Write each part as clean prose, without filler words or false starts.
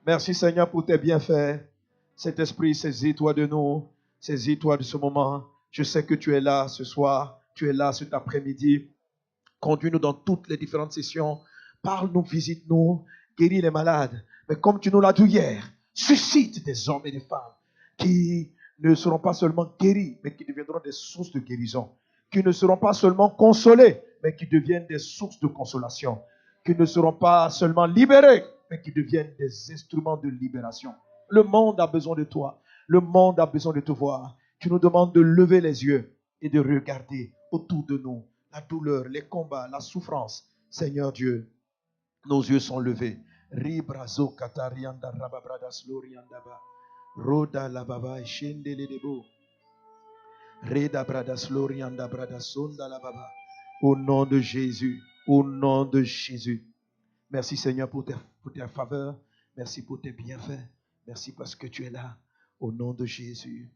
Merci Seigneur pour tes bienfaits. Saint-Esprit, saisis-toi de nous. Saisis-toi de ce moment. Je sais que tu es là ce soir. Tu es là cet après-midi. Conduis-nous dans toutes les différentes sessions. Parle-nous, visite-nous, guéris les malades. Mais comme tu nous l'as dit hier, suscite des hommes et des femmes qui ne seront pas seulement guéris, mais qui deviendront des sources de guérison. Qui ne seront pas seulement consolés, mais qui deviennent des sources de consolation. Qui ne seront pas seulement libérés, mais qui deviennent des instruments de libération. Le monde a besoin de toi. Le monde a besoin de te voir. Tu nous demandes de lever les yeux et de regarder autour de nous la douleur, les combats, la souffrance. Seigneur Dieu, nos yeux sont levés. Ribrazo katarianda rababradas loriandaba. Roda lababa shendele debo. Reda bradas lorianda bradas sonda lababa. Au nom de Jésus, au nom de Jésus. Merci Seigneur pour tes faveurs. Merci pour tes bienfaits. Merci parce que tu es là. Au nom de Jésus.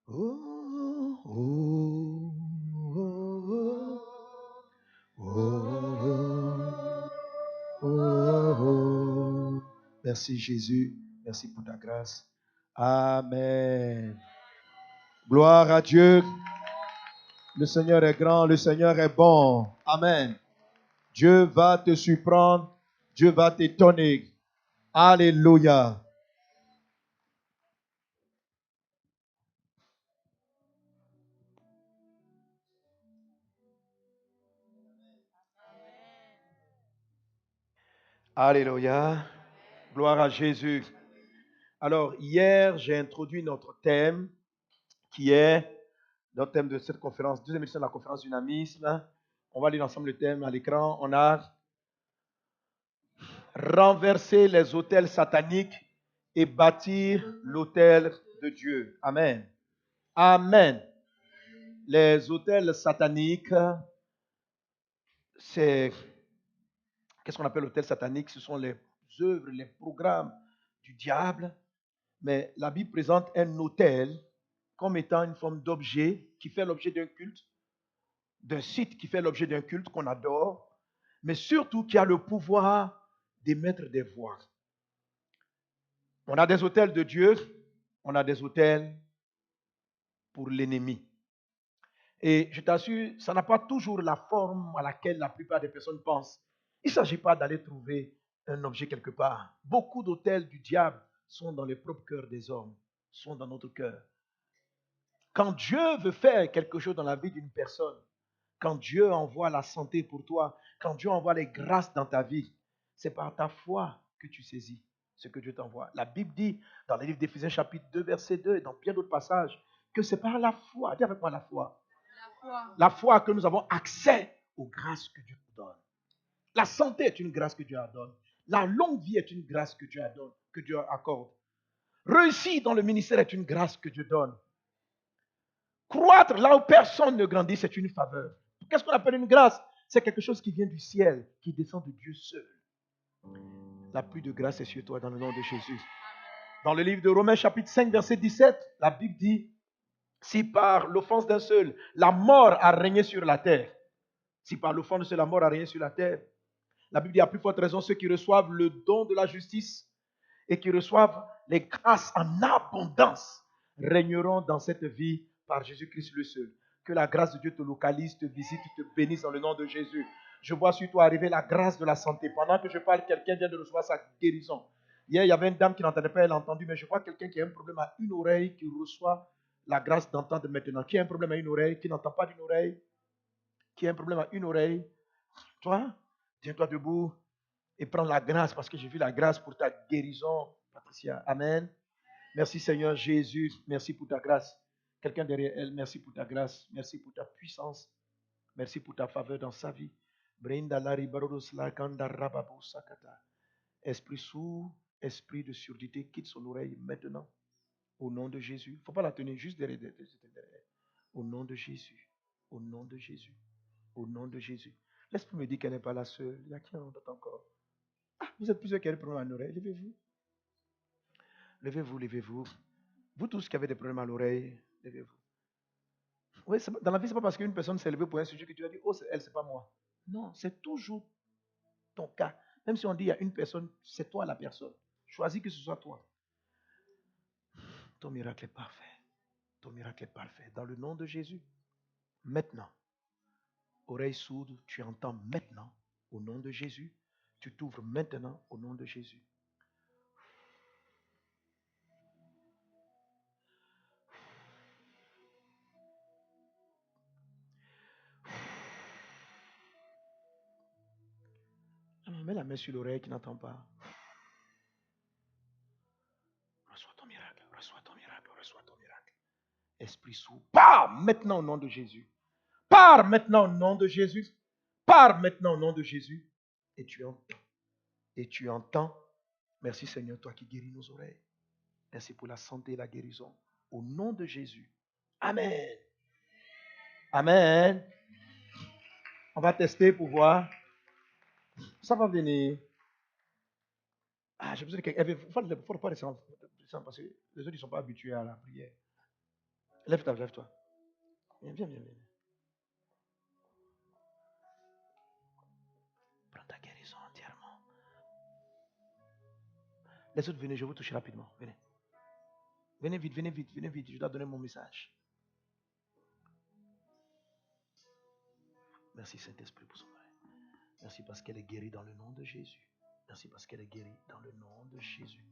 Oh, oh, oh, oh, oh, oh, oh. Merci Jésus. Merci pour ta grâce. Amen. Gloire à Dieu. Le Seigneur est grand, le Seigneur est bon. Amen. Dieu va te surprendre. Dieu va t'étonner. Alléluia. Alléluia. Gloire à Jésus. Alors, hier, j'ai introduit notre thème qui est notre thème de cette conférence, deuxième édition de la conférence dynamisme. On va lire ensemble le thème à l'écran. On a renverser les autels sataniques et bâtir l'autel de Dieu. Amen. Amen. Les autels sataniques, c'est... Qu'est-ce qu'on appelle l'autel satanique? Ce sont les œuvres, les programmes du diable. Mais la Bible présente un autel comme étant une forme d'objet qui fait l'objet d'un culte, d'un site qui fait l'objet d'un culte qu'on adore, mais surtout qui a le pouvoir d'émettre des voix. On a des autels de Dieu, on a des autels pour l'ennemi. Et je t'assure, ça n'a pas toujours la forme à laquelle la plupart des personnes pensent. Il ne s'agit pas d'aller trouver un objet quelque part. Beaucoup d'autels du diable sont dans les propres cœurs des hommes, sont dans notre cœur. Quand Dieu veut faire quelque chose dans la vie d'une personne, quand Dieu envoie la santé pour toi, quand Dieu envoie les grâces dans ta vie, c'est par ta foi que tu saisis ce que Dieu t'envoie. La Bible dit dans le livre d'Éphésiens chapitre 2, verset 2 et dans bien d'autres passages que c'est par la foi, dis avec moi la foi. La foi que nous avons accès aux grâces que Dieu nous donne. La santé est une grâce que Dieu donne. La longue vie est une grâce que Dieu donne, que Dieu accorde. Réussir dans le ministère est une grâce que Dieu donne. Croître là où personne ne grandit, c'est une faveur. Qu'est-ce qu'on appelle une grâce? C'est quelque chose qui vient du ciel, qui descend de Dieu seul. La pluie de grâce est sur toi dans le nom de Jésus. Dans le livre de Romains chapitre 5, verset 17, la Bible dit, si par l'offense d'un seul, la mort a régné sur la terre, si par l'offense d'un seul, la mort a régné sur la terre, la Bible dit à plus forte raison, ceux qui reçoivent le don de la justice et qui reçoivent les grâces en abondance régneront dans cette vie par Jésus-Christ le seul. Que la grâce de Dieu te localise, te visite, te bénisse dans le nom de Jésus. Je vois sur toi arriver la grâce de la santé. Pendant que je parle, quelqu'un vient de recevoir sa guérison. Hier, il y avait une dame qui n'entendait pas, elle a entendu, mais je vois quelqu'un qui a un problème à une oreille qui reçoit la grâce d'entendre maintenant. Qui a un problème à une oreille, qui n'entend pas d'une oreille, qui a un problème à une oreille. Toi, tiens-toi debout et prends la grâce parce que j'ai vu la grâce pour ta guérison, Patricia. Amen. Merci Seigneur Jésus. Merci pour ta grâce. Quelqu'un derrière elle, merci pour ta grâce. Merci pour ta puissance. Merci pour ta faveur dans sa vie. Esprit sourd, esprit de surdité, quitte son oreille maintenant. Au nom de Jésus. Il ne faut pas la tenir juste derrière. Au nom de Jésus. Au nom de Jésus. Au nom de Jésus. L'esprit me dit qu'elle n'est pas la seule. Il y a qui en d'autre encore? Ah, vous êtes plusieurs qui avez des problèmes à l'oreille. Levez-vous. Levez-vous, levez-vous. Vous tous qui avez des problèmes à l'oreille, levez-vous. Oui, dans la vie, ce n'est pas parce qu'une personne s'est levée pour un sujet que tu as dit, oh, elle, c'est pas moi. Non, c'est toujours ton cas. Même si on dit il y a une personne, c'est toi la personne. Choisis que ce soit toi. Ton miracle est parfait. Ton miracle est parfait. Dans le nom de Jésus, maintenant, oreille sourde, tu entends maintenant, au nom de Jésus. Tu t'ouvres maintenant, au nom de Jésus. Mets la main sur l'oreille qui n'entend pas. Reçois ton miracle, reçois ton miracle, reçois ton miracle. Esprit sourd, pars maintenant au nom de Jésus. Pars maintenant au nom de Jésus. Pars maintenant au nom de Jésus. Et tu entends. Et tu entends. Merci Seigneur, toi qui guéris nos oreilles. Merci pour la santé et la guérison. Au nom de Jésus. Amen. Amen. On va tester pour voir. Ça va venir. Ah, j'ai besoin de quelqu'un. Il ne faut pas descendre parce que les autres ne sont pas habitués à la prière. Lève-toi, lève-toi. Viens, viens, viens, viens. Prends ta guérison entièrement. Les autres, venez, je vais vous toucher rapidement. Venez. Venez vite, venez vite, venez vite. Je dois donner mon message. Merci Saint-Esprit pour son frère. Merci parce qu'elle est guérie dans le nom de Jésus. Merci parce qu'elle est guérie dans le nom de Jésus.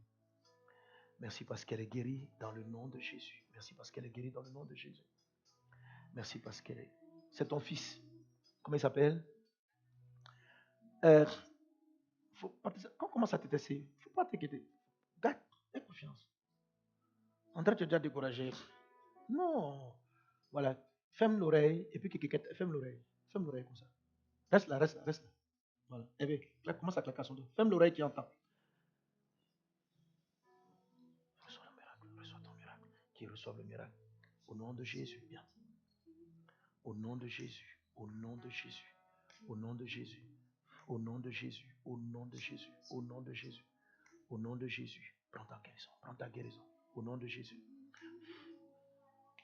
Merci parce qu'elle est guérie dans le nom de Jésus. Merci parce qu'elle est guérie dans le nom de Jésus. Merci parce qu'elle est... C'est ton fils. Comment il s'appelle? Quand on commence à t'éteindre, il ne faut pas t'inquiéter. Garde, aie confiance. André, tu es déjà découragé. Non. Voilà. Ferme l'oreille et puis ferme l'oreille. Ferme l'oreille comme ça. Reste là, reste là, reste là. Voilà. Et bien, commence à claquer son dos. Ferme l'oreille qui entend. Reçois le miracle, reçois ton miracle. Qui reçoit le miracle. Au nom de Jésus, bien. Au nom de Jésus, au nom de Jésus, au nom de Jésus, au nom de Jésus, au nom de Jésus, au nom de Jésus, au nom de Jésus. Prends ta guérison, prends ta guérison. Au nom de Jésus.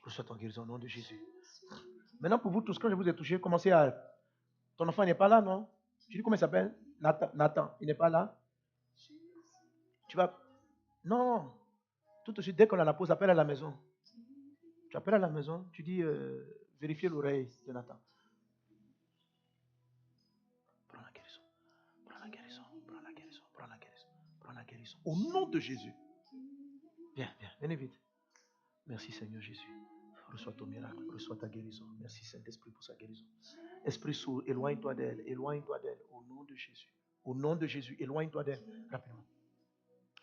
Reçois ton guérison au nom de Jésus. Maintenant, pour vous tous, quand je vous ai touché, commencez à... Ton enfant n'est pas là, non? Tu dis comment il s'appelle? Nathan, il n'est pas là? Tu vas... Non. Tout de suite, dès qu'on a la pause, appelle à la maison. Tu appelles à la maison, tu dis, vérifiez l'oreille de Nathan. Prends la guérison. Prends la guérison. Prends la guérison. Prends la guérison. Prends la guérison. Au nom de Jésus. Viens, viens, venez vite. Merci Seigneur Jésus. Reçois ton miracle, reçois ta guérison. Merci Saint-Esprit pour sa guérison. Esprit sourd, éloigne-toi d'elle, éloigne-toi d'elle. Au nom de Jésus. Au nom de Jésus, éloigne-toi d'elle. Rapidement.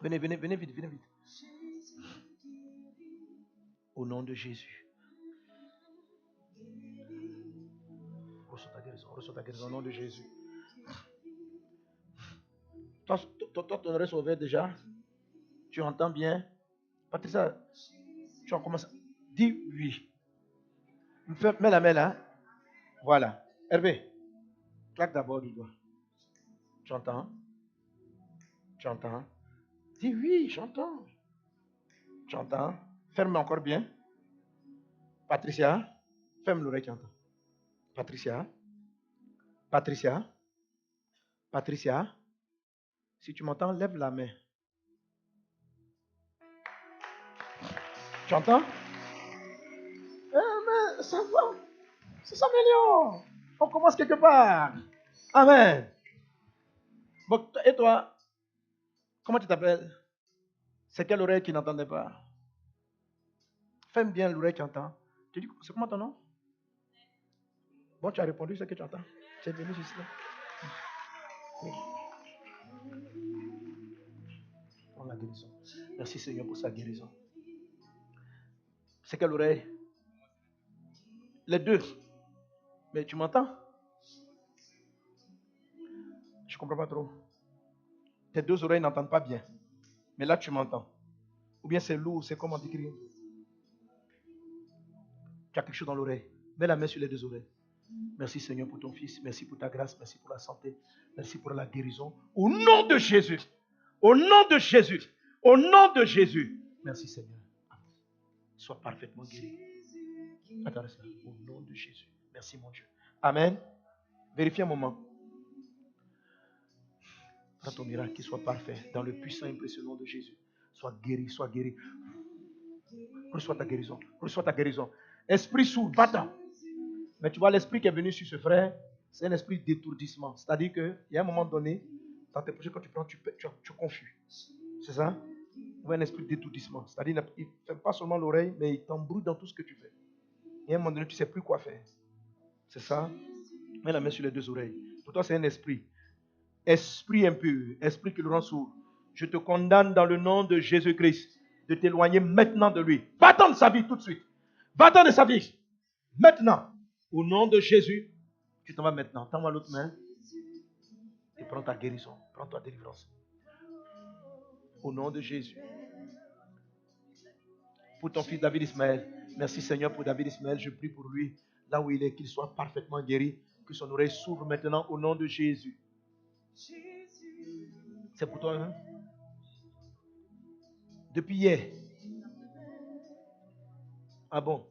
Venez, venez, venez vite, venez vite. Au nom de Jésus. Reçois ta guérison au nom de Jésus. Toi, ton oreille s'ouvre déjà. Tu entends bien. Patricia, tu en commences. Dis oui. Mets la main là. Voilà. Hervé, claque d'abord du doigt. Tu entends? Tu entends? Dis oui, j'entends. Tu entends? Ferme encore bien. Patricia, ferme l'oreille, tu entends. Patricia, Patricia, Patricia, si tu m'entends, lève la main. Tu entends? Mais ça va. Ça s'améliore. On commence quelque part. Amen. Bon, et toi, comment tu t'appelles? C'est quelle oreille qui n'entendait pas? Ferme bien l'oreille qui entend. Tu dis, c'est comment ton nom? Bon, tu as répondu ce que tu entends. Tu es venu ici. Oui. Prends la guérison. Merci Seigneur pour sa guérison. C'est quelle oreille? Les deux. Mais tu m'entends? Je ne comprends pas trop. Tes deux oreilles n'entendent pas bien. Mais là, tu m'entends. Ou bien c'est lourd, c'est comme on décrit. Tu as quelque chose dans l'oreille. Mets la main sur les deux oreilles. Merci Seigneur pour ton fils. Merci pour ta grâce. Merci pour la santé. Merci pour la guérison. Au nom de Jésus. Au nom de Jésus. Au nom de Jésus. Merci Seigneur. Sois parfaitement guéri. Attends, reste là. Au nom de Jésus. Merci mon Dieu. Amen. Vérifiez un moment. Quand ton miracle qu'il soit parfait, dans le puissant et précieux nom de Jésus. Sois guéri, sois guéri. Reçois ta guérison, reçois ta guérison. Esprit sourd, va-t'en. Mais tu vois, l'esprit qui est venu sur ce frère, c'est un esprit d'étourdissement. C'est-à-dire qu'il y a un moment donné, dans tes projets, quand tu prends, tu es confus. C'est ça? Ou un esprit d'étourdissement. C'est-à-dire qu'il ne fait pas seulement l'oreille, mais il t'embrouille dans tout ce que tu fais. Et à un moment donné, tu ne sais plus quoi faire. C'est ça? Mets la main sur les deux oreilles. Pour toi, c'est un esprit. Esprit impur, esprit qui le rend sourd. Je te condamne dans le nom de Jésus-Christ de t'éloigner maintenant de lui. Va-t'en de sa vie tout de suite. Va-t'en de sa vie. Maintenant. Au nom de Jésus, tu t'en vas maintenant. Tends-moi l'autre main et prends ta guérison. Prends ta délivrance. Au nom de Jésus. Pour ton fils David Ismaël. Merci Seigneur pour David Ismaël. Je prie pour lui, là où il est, qu'il soit parfaitement guéri. Que son oreille s'ouvre maintenant au nom de Jésus. C'est pour toi, hein? Depuis hier. Ah bon?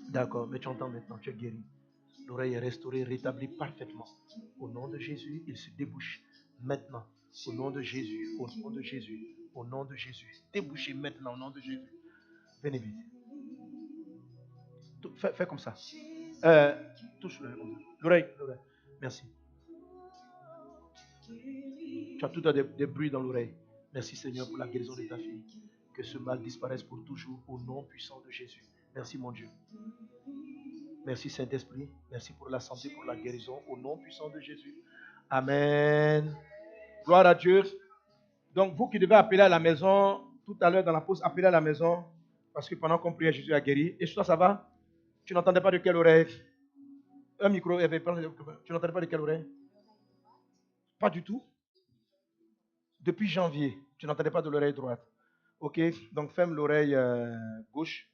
D'accord, mais tu entends maintenant, tu es guéri. L'oreille est restaurée, rétablie parfaitement. Au nom de Jésus, il se débouche maintenant. Au nom de Jésus, au nom de Jésus, au nom de Jésus. Débouchez maintenant au nom de Jésus. Venez vite. Fais comme ça. Touche l'oreille. L'oreille. Merci. Tu as tout des bruits dans l'oreille. Merci Seigneur pour la guérison de ta fille. Que ce mal disparaisse pour toujours au nom puissant de Jésus. Merci mon Dieu. Merci Saint-Esprit. Merci pour la santé, pour la guérison au nom puissant de Jésus. Amen. Gloire à Dieu. Donc vous qui devez appeler à la maison, tout à l'heure dans la pause, appelez à la maison. Parce que pendant qu'on priait, Jésus a guéri. Et toi, ça va? Tu n'entendais pas de quelle oreille? Un micro, tu n'entendais pas de quelle oreille? Pas du tout. Depuis janvier, tu n'entendais pas de l'oreille droite. Ok, donc ferme l'oreille gauche.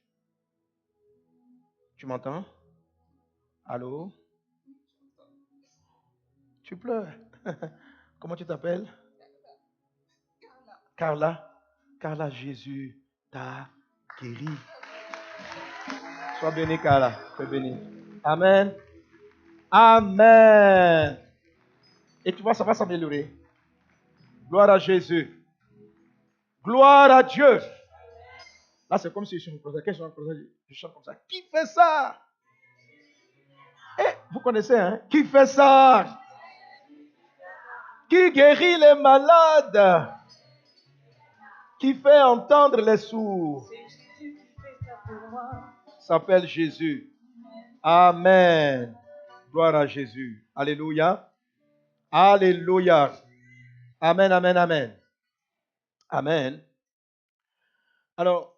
Tu m'entends? Allô? Tu pleures. Comment tu t'appelles? Carla. Carla, Jésus t'a guéri. Sois béni, Carla. Sois béni. Amen. Amen. Et tu vois, ça va s'améliorer. Gloire à Jésus. Gloire à Dieu. Là, c'est comme si je chante comme ça. Qui fait ça? Eh, vous connaissez, hein? Qui fait ça? Qui guérit les malades? Qui fait entendre les sourds? S'appelle Jésus. Amen. Gloire à Jésus. Alléluia. Alléluia. Amen, amen, amen. Amen. Alors,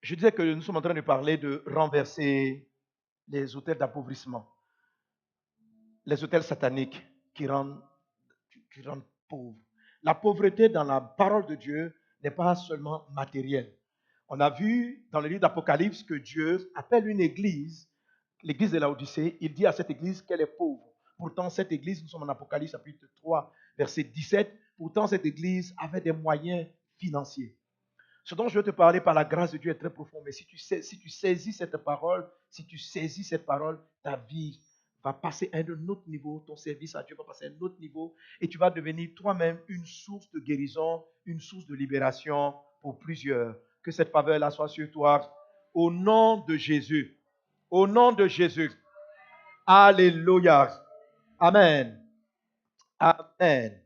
je disais que nous sommes en train de parler de renverser les autels d'appauvrissement. Les autels sataniques qui rendent pauvres. La pauvreté dans la parole de Dieu n'est pas seulement matérielle. On a vu dans le livre d'Apocalypse que Dieu appelle une église, l'église de Laodicée, il dit à cette église qu'elle est pauvre. Pourtant, cette église, nous sommes en Apocalypse chapitre 3, verset 17, pourtant cette église avait des moyens financiers. Ce dont je veux te parler par la grâce de Dieu est très profond, mais si tu saisis cette parole, ta vie va passer à un autre niveau, ton service à Dieu va passer à un autre niveau, et tu vas devenir toi-même une source de guérison, une source de libération pour plusieurs. Que cette faveur-là soit sur toi. Au nom de Jésus. Au nom de Jésus. Alléluia. Amen. Amen.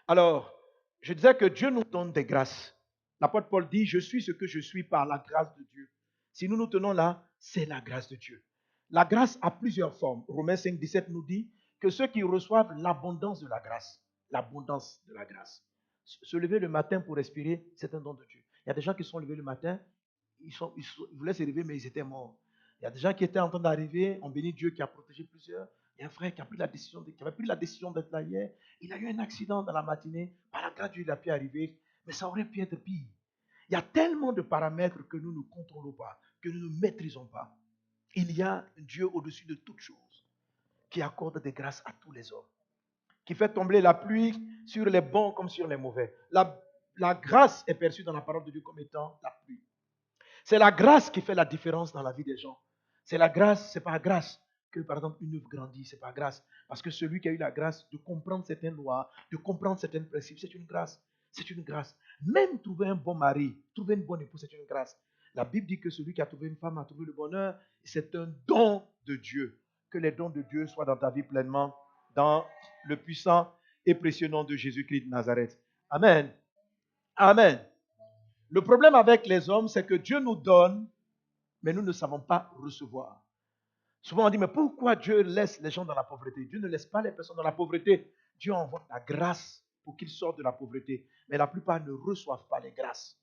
Alors, je disais que Dieu nous donne des grâces. L'apôtre Paul dit, je suis ce que je suis par la grâce de Dieu. Si nous nous tenons là, c'est la grâce de Dieu. La grâce a plusieurs formes. Romains 5, 17 nous dit que ceux qui reçoivent l'abondance de la grâce, se lever le matin pour respirer, c'est un don de Dieu. Il y a des gens qui sont levés le matin, ils voulaient se lever, mais ils étaient morts. Il y a des gens qui étaient en train d'arriver, on bénit Dieu qui a protégé plusieurs. Il y a un frère qui avait pris la décision d'être là hier. Il a eu un accident dans la matinée. Par la grâce de Dieu, il a pu arriver. Mais ça aurait pu être pire. Il y a tellement de paramètres que nous ne contrôlons pas, que nous ne maîtrisons pas. Il y a un Dieu au-dessus de toutes choses qui accorde des grâces à tous les hommes, qui fait tomber la pluie sur les bons comme sur les mauvais. La grâce est perçue dans la parole de Dieu comme étant la pluie. C'est la grâce qui fait la différence dans la vie des gens. C'est la grâce, c'est par grâce que, par exemple, une œuvre grandit, c'est par grâce. Parce que celui qui a eu la grâce de comprendre certaines lois, de comprendre certains principes, c'est une grâce. C'est une grâce. Même trouver un bon mari, trouver une bonne épouse, c'est une grâce. La Bible dit que celui qui a trouvé une femme a trouvé le bonheur. C'est un don de Dieu. Que les dons de Dieu soient dans ta vie pleinement, dans le puissant et précieux nom de Jésus-Christ de Nazareth. Amen. Amen. Le problème avec les hommes, c'est que Dieu nous donne, mais nous ne savons pas recevoir. Souvent on dit, mais pourquoi Dieu laisse les gens dans la pauvreté? Dieu ne laisse pas les personnes dans la pauvreté. Dieu envoie la grâce pour qu'ils sortent de la pauvreté. Mais la plupart ne reçoivent pas les grâces.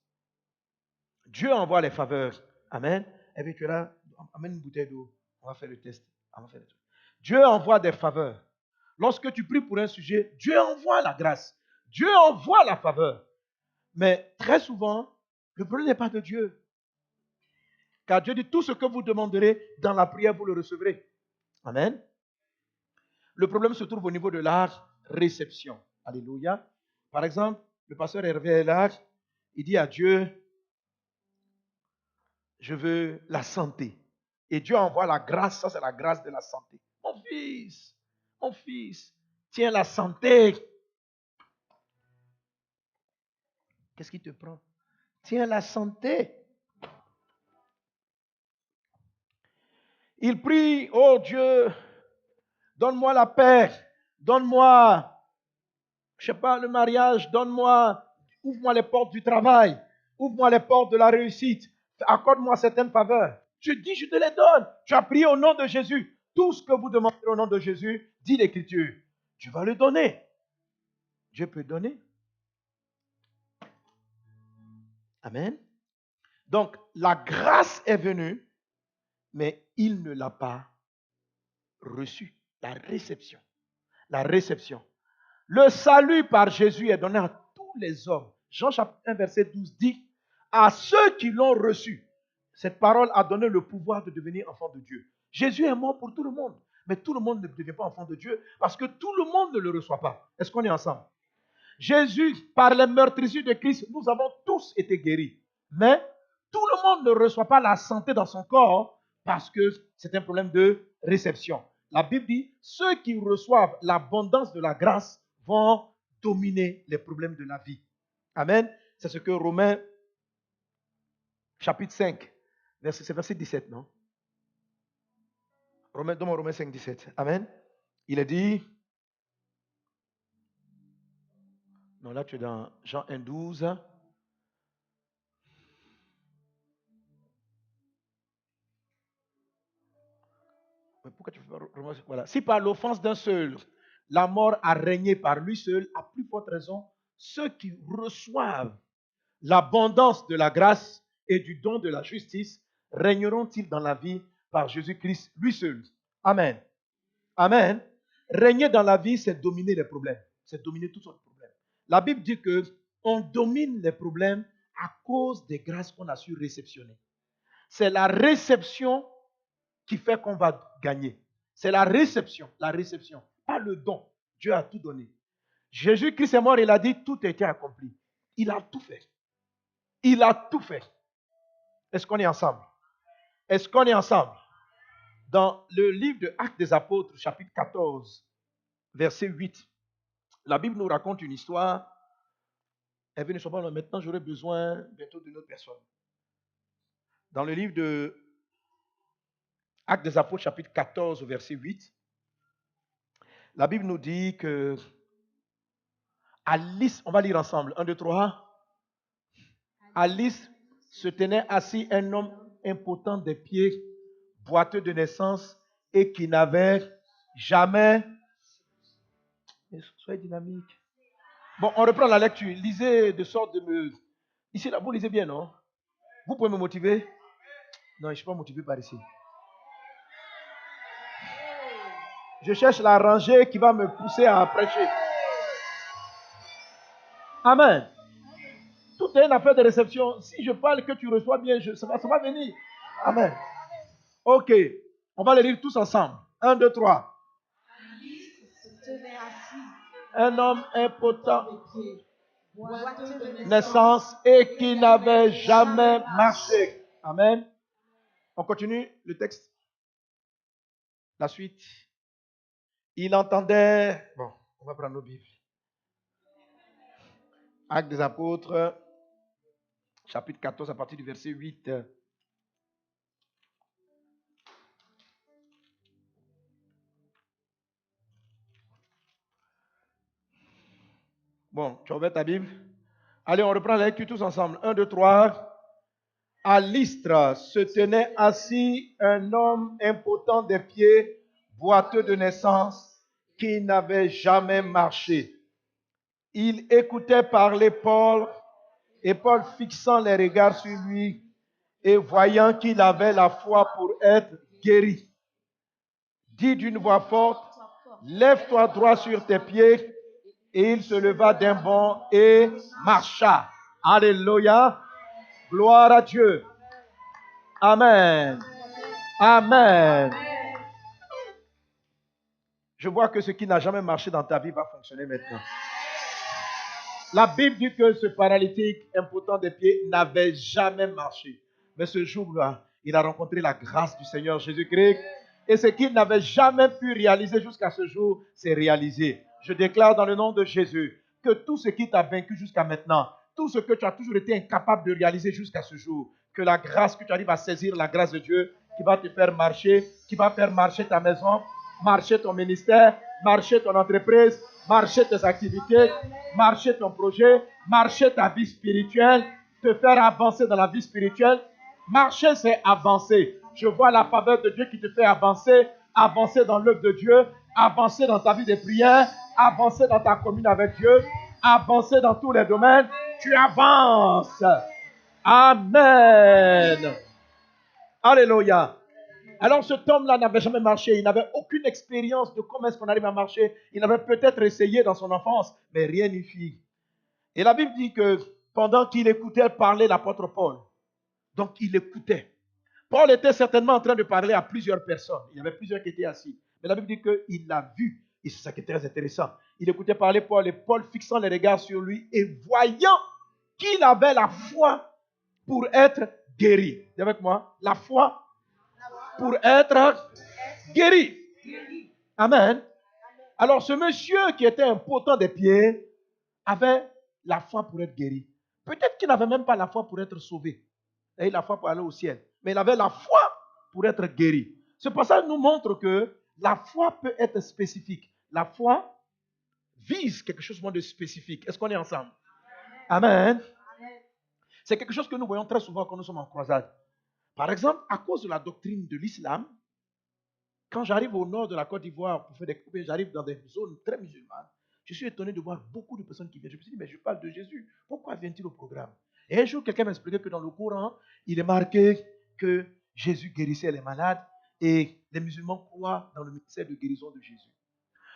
Dieu envoie les faveurs. Amen. Et puis tu es là, amène une bouteille d'eau. On va faire le test. Dieu envoie des faveurs. Lorsque tu pries pour un sujet, Dieu envoie la grâce. Dieu envoie la faveur. Mais très souvent, le problème n'est pas de Dieu. Car Dieu dit, tout ce que vous demanderez dans la prière, vous le recevrez. Amen. Le problème se trouve au niveau de la réception. Alléluia. Par exemple, le pasteur Hervé est là. Il dit à Dieu, je veux la santé. Et Dieu envoie la grâce, ça c'est la grâce de la santé. Mon fils, tiens la santé. Qu'est-ce qui te prend? Tiens la santé. Il prie, oh Dieu, donne-moi la paix, donne-moi, je ne sais pas, le mariage, donne-moi, ouvre-moi les portes du travail, ouvre-moi les portes de la réussite, accorde-moi certaines faveurs. Je dis, je te les donne. Tu as prié au nom de Jésus. Tout ce que vous demandez au nom de Jésus, dit l'Écriture, tu vas le donner. Dieu peut donner. Amen. Donc, la grâce est venue, mais il ne l'a pas reçue. La réception. La réception. Le salut par Jésus est donné à tous les hommes. Jean chapitre 1, verset 12 dit, à ceux qui l'ont reçu, cette parole a donné le pouvoir de devenir enfant de Dieu. Jésus est mort pour tout le monde, mais tout le monde ne devient pas enfant de Dieu parce que tout le monde ne le reçoit pas. Est-ce qu'on est ensemble? Jésus, par les meurtrissures de Christ, nous avons tous été guéris. Mais tout le monde ne reçoit pas la santé dans son corps parce que c'est un problème de réception. La Bible dit, ceux qui reçoivent l'abondance de la grâce vont dominer les problèmes de la vie. Amen. C'est ce que Romains, chapitre 5, c'est verset 17, non? Romains 5, 17. Amen. Il est dit, non, là tu es dans Jean 1, 12. Mais pourquoi tu fais pas voilà. Si par l'offense d'un seul, la mort a régné par lui seul, à plus forte raison, ceux qui reçoivent l'abondance de la grâce et du don de la justice régneront-ils dans la vie par Jésus-Christ lui seul. Amen. Amen. Régner dans la vie, c'est dominer les problèmes. C'est dominer toutes sortes de problèmes. La Bible dit que on domine les problèmes à cause des grâces qu'on a su réceptionner. C'est la réception qui fait qu'on va gagner. C'est la réception, pas le don. Dieu a tout donné. Jésus-Christ est mort, il a dit, tout a été accompli. Il a tout fait. Il a tout fait. Est-ce qu'on est ensemble? Est-ce qu'on est ensemble? Dans le livre de Actes des Apôtres, chapitre 14, verset 8, la Bible nous raconte une histoire. Elle vient de maintenant j'aurai besoin bientôt d'une autre personne. Dans le livre de Actes des Apôtres, chapitre 14, verset 8, la Bible nous dit que Alice, on va lire ensemble, 1, 2, 3. Alice se tenait assis un homme impotent des pieds, boiteux de naissance et qui n'avait jamais... Soyez dynamique. Bon, on reprend la lecture. Lisez de sorte de me... Ici, là, vous lisez bien, non? Vous pouvez me motiver? Non, je ne suis pas motivé par ici. Je cherche la rangée qui va me pousser à prêcher. Amen. Tout est une affaire de réception. Si je parle que tu reçois bien, ça va venir. Amen. Ok. On va les lire tous ensemble. 1, 2, 3. Un homme impotent, naissance et qui n'avait jamais marché. Amen. On continue le texte. La suite. Il entendait... Bon, on va prendre nos Bibles. Actes des Apôtres, chapitre 14, à partir du verset 8. Bon, tu as ouvert ta Bible? Allez, on reprend la lecture tous ensemble. 1, 2, 3. À Lystre se tenait assis un homme impotent des pieds, boiteux de naissance, qui n'avait jamais marché. Il écoutait parler Paul, et Paul, fixant les regards sur lui et voyant qu'il avait la foi pour être guéri, dit d'une voix forte, lève-toi droit sur tes pieds. Et il se leva d'un bond et marcha. Alléluia. Gloire à Dieu. Amen. Amen. Je vois que ce qui n'a jamais marché dans ta vie va fonctionner maintenant. La Bible dit que ce paralytique impotent des pieds n'avait jamais marché. Mais ce jour-là, il a rencontré la grâce du Seigneur Jésus-Christ. Et ce qu'il n'avait jamais pu réaliser jusqu'à ce jour, c'est réalisé. Je déclare dans le nom de Jésus que tout ce qui t'a vaincu jusqu'à maintenant, tout ce que tu as toujours été incapable de réaliser jusqu'à ce jour, que la grâce, que tu arrives à saisir la grâce de Dieu qui va te faire marcher, qui va faire marcher ta maison, marcher ton ministère, marcher ton entreprise, marcher tes activités, marcher ton projet, marcher ta vie spirituelle, te faire avancer dans la vie spirituelle. Marcher, c'est avancer. Je vois la faveur de Dieu qui te fait avancer, avancer dans l'œuvre de Dieu, avancer dans ta vie de prière, avancer dans ta commune avec Dieu, avancer dans tous les domaines. Tu avances. Amen. Alléluia. Alors cet homme-là n'avait jamais marché, il n'avait aucune expérience de comment est-ce qu'on arrive à marcher. Il avait peut-être essayé dans son enfance, mais rien n'y fit. Et la Bible dit que pendant qu'il écoutait parler l'apôtre Paul, donc il écoutait. Paul était certainement en train de parler à plusieurs personnes. Il y avait plusieurs qui étaient assis. Mais la Bible dit qu'il l'a vu. Et c'est ça qui est très intéressant. Il écoutait parler Paul et Paul fixant les regards sur lui et voyant qu'il avait la foi pour être guéri. Dis avec moi, la foi pour être guéri. Amen. Alors ce monsieur qui était impotent des pieds avait la foi pour être guéri. Peut-être qu'il n'avait même pas la foi pour être sauvé. Il avait la foi pour aller au ciel. Mais il avait la foi pour être guéri. Ce passage nous montre que la foi peut être spécifique. La foi vise quelque chose de spécifique. Est-ce qu'on est ensemble? Amen. C'est quelque chose que nous voyons très souvent quand nous sommes en croisade. Par exemple, à cause de la doctrine de l'islam, quand j'arrive au nord de la Côte d'Ivoire pour faire des coupes, j'arrive dans des zones très musulmanes, je suis étonné de voir beaucoup de personnes qui viennent. Je me suis dit, mais je parle de Jésus. Pourquoi vient-il au programme? Et un jour, quelqu'un m'a expliqué que dans le Coran, il est marqué que Jésus guérissait les malades et les musulmans croient dans le ministère de guérison de Jésus.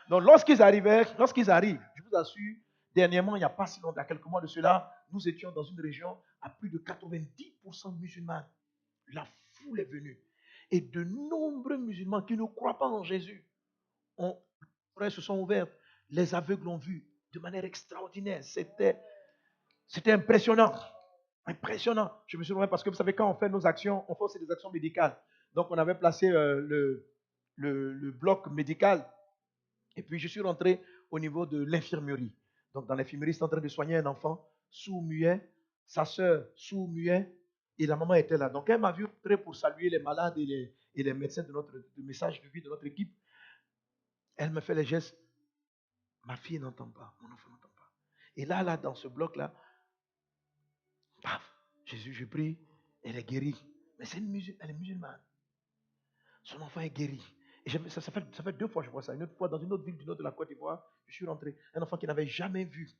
Donc, lorsqu'ils arrivent, je vous assure, dernièrement, il n'y a pas si longtemps, quelques mois de cela, nous étions dans une région à plus de 90% musulmane. La foule est venue. Et de nombreux musulmans qui ne croient pas en Jésus se sont ouvertes. Les aveugles l'ont vu de manière extraordinaire. C'était impressionnant. Impressionnant. Je me suis dit, parce que vous savez, quand on fait nos actions, on fait aussi des actions médicales. Donc, on avait placé le bloc médical. Et puis, je suis rentré au niveau de l'infirmerie. Donc, dans l'infirmerie, c'est en train de soigner un enfant sourd-muet, sa sœur sourd-muet, et la maman était là. Donc, elle m'a vu entrer pour saluer les malades et les médecins de message de vie de notre équipe. Elle me fait les gestes. Ma fille n'entend pas, mon enfant n'entend pas. Et là, dans ce bloc-là, paf, Jésus, je prie, elle est guérie. Mais elle est musulmane. Son enfant est guéri. Et ça fait 2 fois que je vois ça. Une autre fois, dans une autre ville du nord de la Côte d'Ivoire, je suis rentré. Un enfant qui n'avait jamais vu.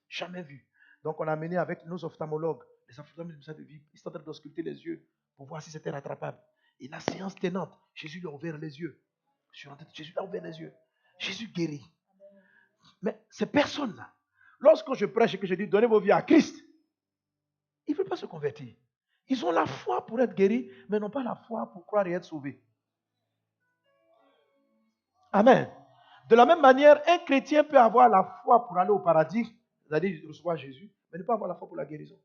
Jamais vu. Donc, on a amené avec nos ophtalmologues, les ophtalmologues de vie. Ils sont en train d'ausculter les yeux pour voir si c'était rattrapable. Et la séance tenante, Jésus lui a ouvert les yeux. Je suis rentré, Jésus lui a ouvert les yeux. Jésus guérit. Mais ces personnes-là, lorsque je prêche et que je dis donnez vos vies à Christ, ils ne veulent pas se convertir. Ils ont la foi pour être guéris, mais n'ont pas la foi pour croire et être sauvés. Amen. De la même manière, un chrétien peut avoir la foi pour aller au paradis, c'est-à-dire recevoir Jésus, mais ne pas avoir la foi pour la guérison.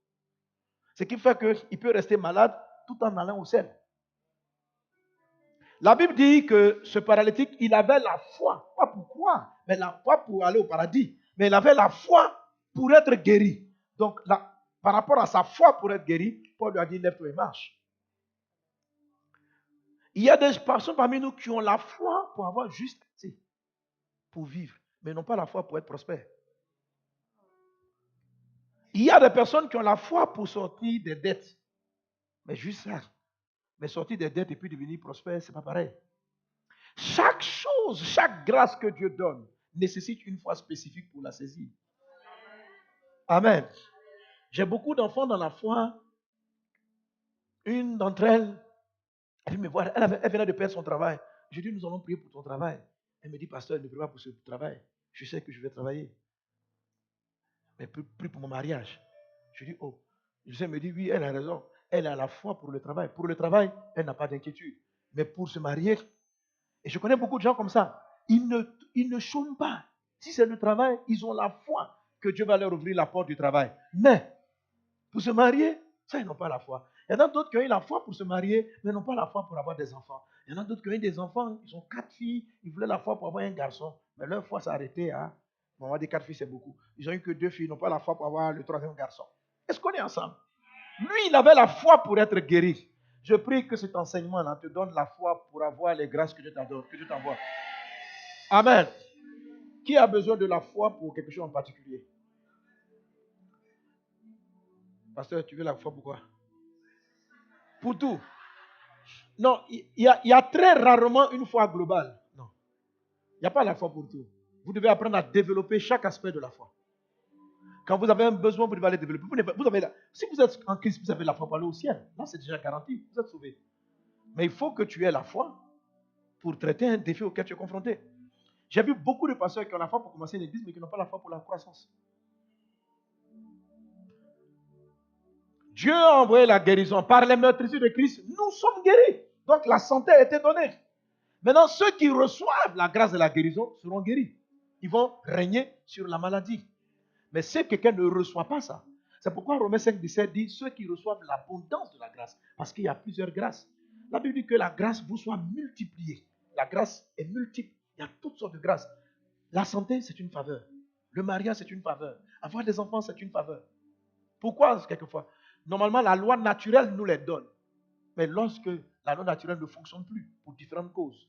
Ce qui fait qu'il peut rester malade tout en allant au ciel. La Bible dit que ce paralytique, il avait la foi, pas pour croire, mais la foi pour aller au paradis. Mais il avait la foi pour être guéri. Donc, par rapport à sa foi pour être guéri, Paul lui a dit, lève-toi et marche. Il y a des personnes parmi nous qui ont la foi pour avoir juste assez, pour vivre, mais n'ont pas la foi pour être prospère. Il y a des personnes qui ont la foi pour sortir des dettes, mais juste ça. Mais sortir des dettes et puis devenir prospère, ce n'est pas pareil. Chaque chose, chaque grâce que Dieu donne nécessite une foi spécifique pour la saisir. Amen. J'ai beaucoup d'enfants dans la foi. Une d'entre elles, elle me voit, elle venait de perdre son travail. Je dis, nous allons prier pour ton travail. Elle me dit, pasteur, ne prie pas pour ce travail. Je sais que je vais travailler. Mais prie pour mon mariage. Je dis, oh. Elle me dit, oui, elle a raison. Elle a la foi pour le travail. Pour le travail, elle n'a pas d'inquiétude. Mais pour se marier, et je connais beaucoup de gens comme ça, ils ne chôment pas. Si c'est le travail, ils ont la foi que Dieu va leur ouvrir la porte du travail. Mais pour se marier, ça, ils n'ont pas la foi. Il y en a d'autres qui ont eu la foi pour se marier, mais n'ont pas la foi pour avoir des enfants. Il y en a d'autres qui ont eu des enfants, ils ont 4 filles, ils voulaient la foi pour avoir un garçon, mais leur foi s'est arrêtée à, on va dire 4 filles, c'est beaucoup. Ils ont eu que 2 filles, ils n'ont pas la foi pour avoir le 3e garçon. Est-ce qu'on est ensemble? Lui, il avait la foi pour être guéri. Je prie que cet enseignement-là te donne la foi pour avoir les grâces que Dieu t'envoie. Amen. Qui a besoin de la foi pour quelque chose en particulier? Pasteur, tu veux la foi pour quoi? Pour tout. Non, il y a très rarement une foi globale. Non. Il n'y a pas la foi pour tout. Vous devez apprendre à développer chaque aspect de la foi. Quand vous avez un besoin, vous devez aller développer. Si vous êtes en Christ, vous avez la foi pour aller au ciel. Là, c'est déjà garanti. Vous êtes sauvés. Mais il faut que tu aies la foi pour traiter un défi auquel tu es confronté. J'ai vu beaucoup de pasteurs qui ont la foi pour commencer l'église, mais qui n'ont pas la foi pour la croissance. Dieu a envoyé la guérison. Par les meurtrissures de Christ, nous sommes guéris. Donc la santé a été donnée. Maintenant, ceux qui reçoivent la grâce de la guérison seront guéris. Ils vont régner sur la maladie. Mais si quelqu'un ne reçoit pas ça, c'est pourquoi Romains 5, 17 dit ceux qui reçoivent l'abondance de la grâce. Parce qu'il y a plusieurs grâces. La Bible dit que la grâce vous soit multipliée. La grâce est multiple. Il y a toutes sortes de grâces. La santé, c'est une faveur. Le mariage, c'est une faveur. Avoir des enfants, c'est une faveur. Pourquoi, quelquefois? Normalement, la loi naturelle nous les donne. Mais lorsque la loi naturelle ne fonctionne plus, pour différentes causes,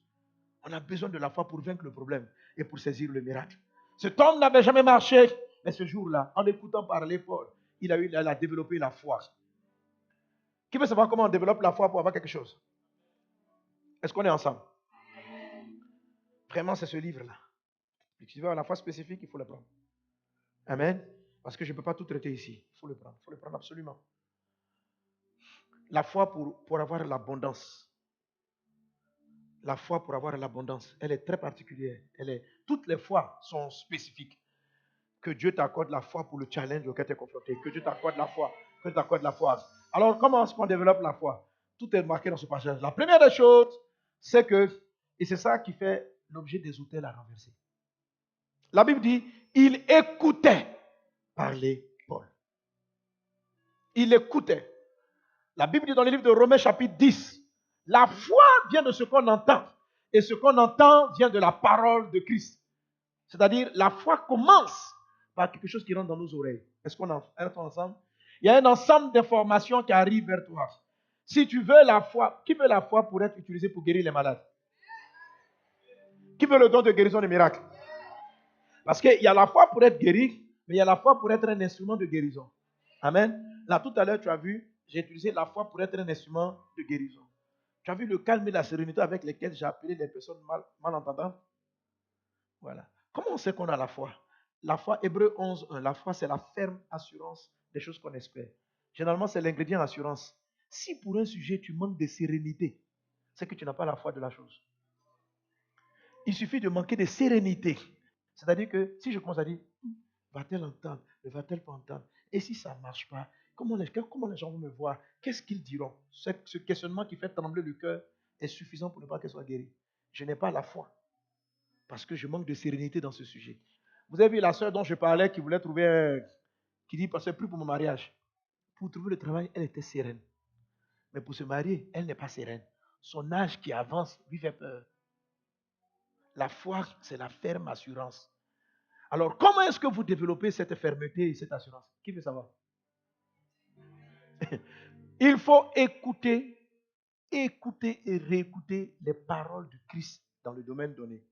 on a besoin de la foi pour vaincre le problème et pour saisir le miracle. Cet homme n'avait jamais marché, mais ce jour-là, en écoutant parler Paul, il a développé la foi. Qui veut savoir comment on développe la foi pour avoir quelque chose? Est-ce qu'on est ensemble? Vraiment, c'est ce livre-là. Si tu veux avoir la foi spécifique, il faut le prendre. Amen. Parce que je ne peux pas tout traiter ici. Il faut le prendre. Il faut le prendre absolument. La foi pour avoir l'abondance. La foi pour avoir l'abondance, elle est très particulière. Toutes les foi sont spécifiques. Que Dieu t'accorde la foi pour le challenge auquel tu es confronté. Que Dieu t'accorde la foi. Que Dieu t'accorde la foi. Alors, comment est-ce qu'on développe la foi? Tout est marqué dans ce passage. La première des choses, c'est que, et c'est ça qui fait l'objet des autels à renverser. La Bible dit, il écoutait parler Paul. Il écoutait. La Bible dit dans le livre de Romains chapitre 10, la foi vient de ce qu'on entend. Et ce qu'on entend vient de la parole de Christ. C'est-à-dire, la foi commence par quelque chose qui rentre dans nos oreilles. Est-ce qu'on est ensemble? Il y a un ensemble d'informations qui arrivent vers toi. Si tu veux la foi, qui veut la foi pour être utilisée pour guérir les malades? Qui veut le don de guérison des miracles? Parce qu'il y a la foi pour être guéri, mais il y a la foi pour être un instrument de guérison. Amen. Là, tout à l'heure, tu as vu, j'ai utilisé la foi pour être un instrument de guérison. Tu as vu le calme et la sérénité avec lesquels j'ai appelé les personnes malentendantes? Voilà. Comment on sait qu'on a la foi? La foi, Hébreux 11, 1, la foi, c'est la ferme assurance des choses qu'on espère. Généralement, c'est l'ingrédient assurance. Si pour un sujet, tu manques de sérénité, c'est que tu n'as pas la foi de la chose. Il suffit de manquer de sérénité. C'est-à-dire que si je commence à dire, va-t-elle entendre? Ne va-t-elle pas entendre? Et si ça ne marche pas, comment les gens vont me voir? Qu'est-ce qu'ils diront? Ce questionnement qui fait trembler le cœur est suffisant pour ne pas qu'elle soit guérie. Je n'ai pas la foi. Parce que je manque de sérénité dans ce sujet. Vous avez vu la soeur dont je parlais qui voulait trouver qui dit, parce que plus pour mon mariage. Pour trouver le travail, elle était sereine. Mais pour se marier, elle n'est pas sereine. son âge qui avance lui fait peur. La foi, c'est la ferme assurance. Alors, comment est-ce que vous développez cette fermeté et cette assurance? Qui veut savoir? Il faut écouter et réécouter les paroles du Christ dans le domaine donné.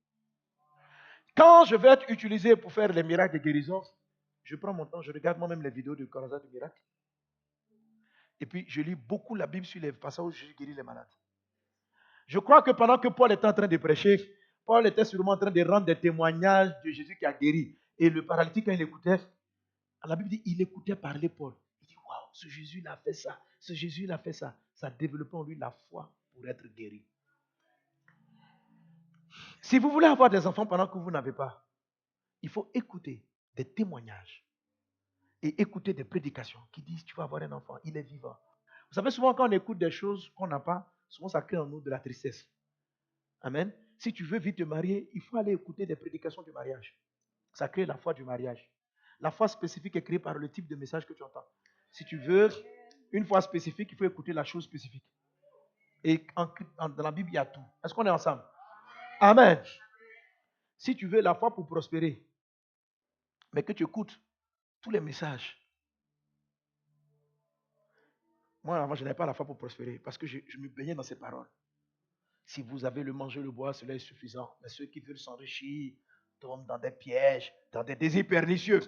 Quand je vais être utilisé pour faire les miracles de guérison, je prends mon temps, je regarde moi-même les vidéos de Corazza de miracles. Et puis, je lis beaucoup la Bible sur les passages où Jésus guérit les malades. Je crois que pendant que Paul était en train de prêcher, Paul était sûrement en train de rendre des témoignages de Jésus qui a guéri. Et le paralytique, quand il écoutait, la Bible dit il écoutait parler Paul. Il dit waouh, ce Jésus il a fait ça, ce Jésus il a fait ça. Ça développait en lui la foi pour être guéri. Si vous voulez avoir des enfants pendant que vous n'avez pas, il faut écouter des témoignages et écouter des prédications qui disent tu vas avoir un enfant, il est vivant. Vous savez, souvent quand on écoute des choses qu'on n'a pas, souvent ça crée en nous de la tristesse. Amen. Si tu veux vite te marier, il faut aller écouter des prédications du mariage. Ça crée la foi du mariage. La foi spécifique est créée par le type de message que tu entends. Si tu veux une foi spécifique, il faut écouter la chose spécifique. Et dans la Bible, il y a tout. Est-ce qu'on est ensemble? Amen. Si tu veux la foi pour prospérer, mais que tu écoutes tous les messages. Moi, avant, je n'avais pas la foi pour prospérer parce que je me baignais dans ces paroles. Si vous avez le manger, le boire, cela est suffisant. Mais ceux qui veulent s'enrichir tombent dans des pièges, dans des désirs pernicieux.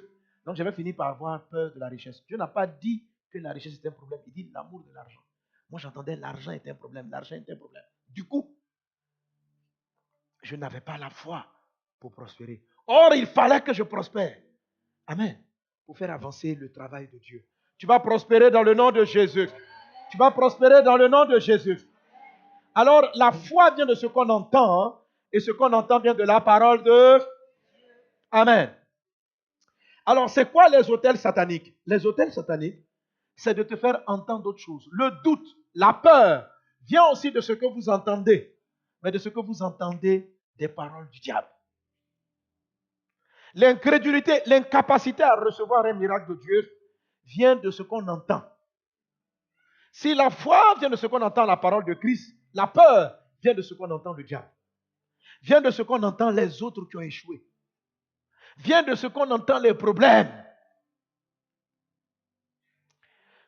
Donc, j'avais fini par avoir peur de la richesse. Dieu n'a pas dit que la richesse était un problème. Il dit l'amour de l'argent. Moi, j'entendais l'argent était un problème. L'argent était un problème. Du coup, je n'avais pas la foi pour prospérer. Or, il fallait que je prospère. Amen. Pour faire avancer le travail de Dieu. Tu vas prospérer dans le nom de Jésus. Tu vas prospérer dans le nom de Jésus. Alors, la foi vient de ce qu'on entend, et ce qu'on entend vient de la parole de... Amen. Alors, c'est quoi les autels sataniques? Les autels sataniques, c'est de te faire entendre autre chose. Le doute, la peur, vient aussi de ce que vous entendez, mais de ce que vous entendez des paroles du diable. L'incrédulité, l'incapacité à recevoir un miracle de Dieu vient de ce qu'on entend. Si la foi vient de ce qu'on entend la parole de Christ, la peur vient de ce qu'on entend le diable. Vient de ce qu'on entend les autres qui ont échoué. Vient de ce qu'on entend les problèmes.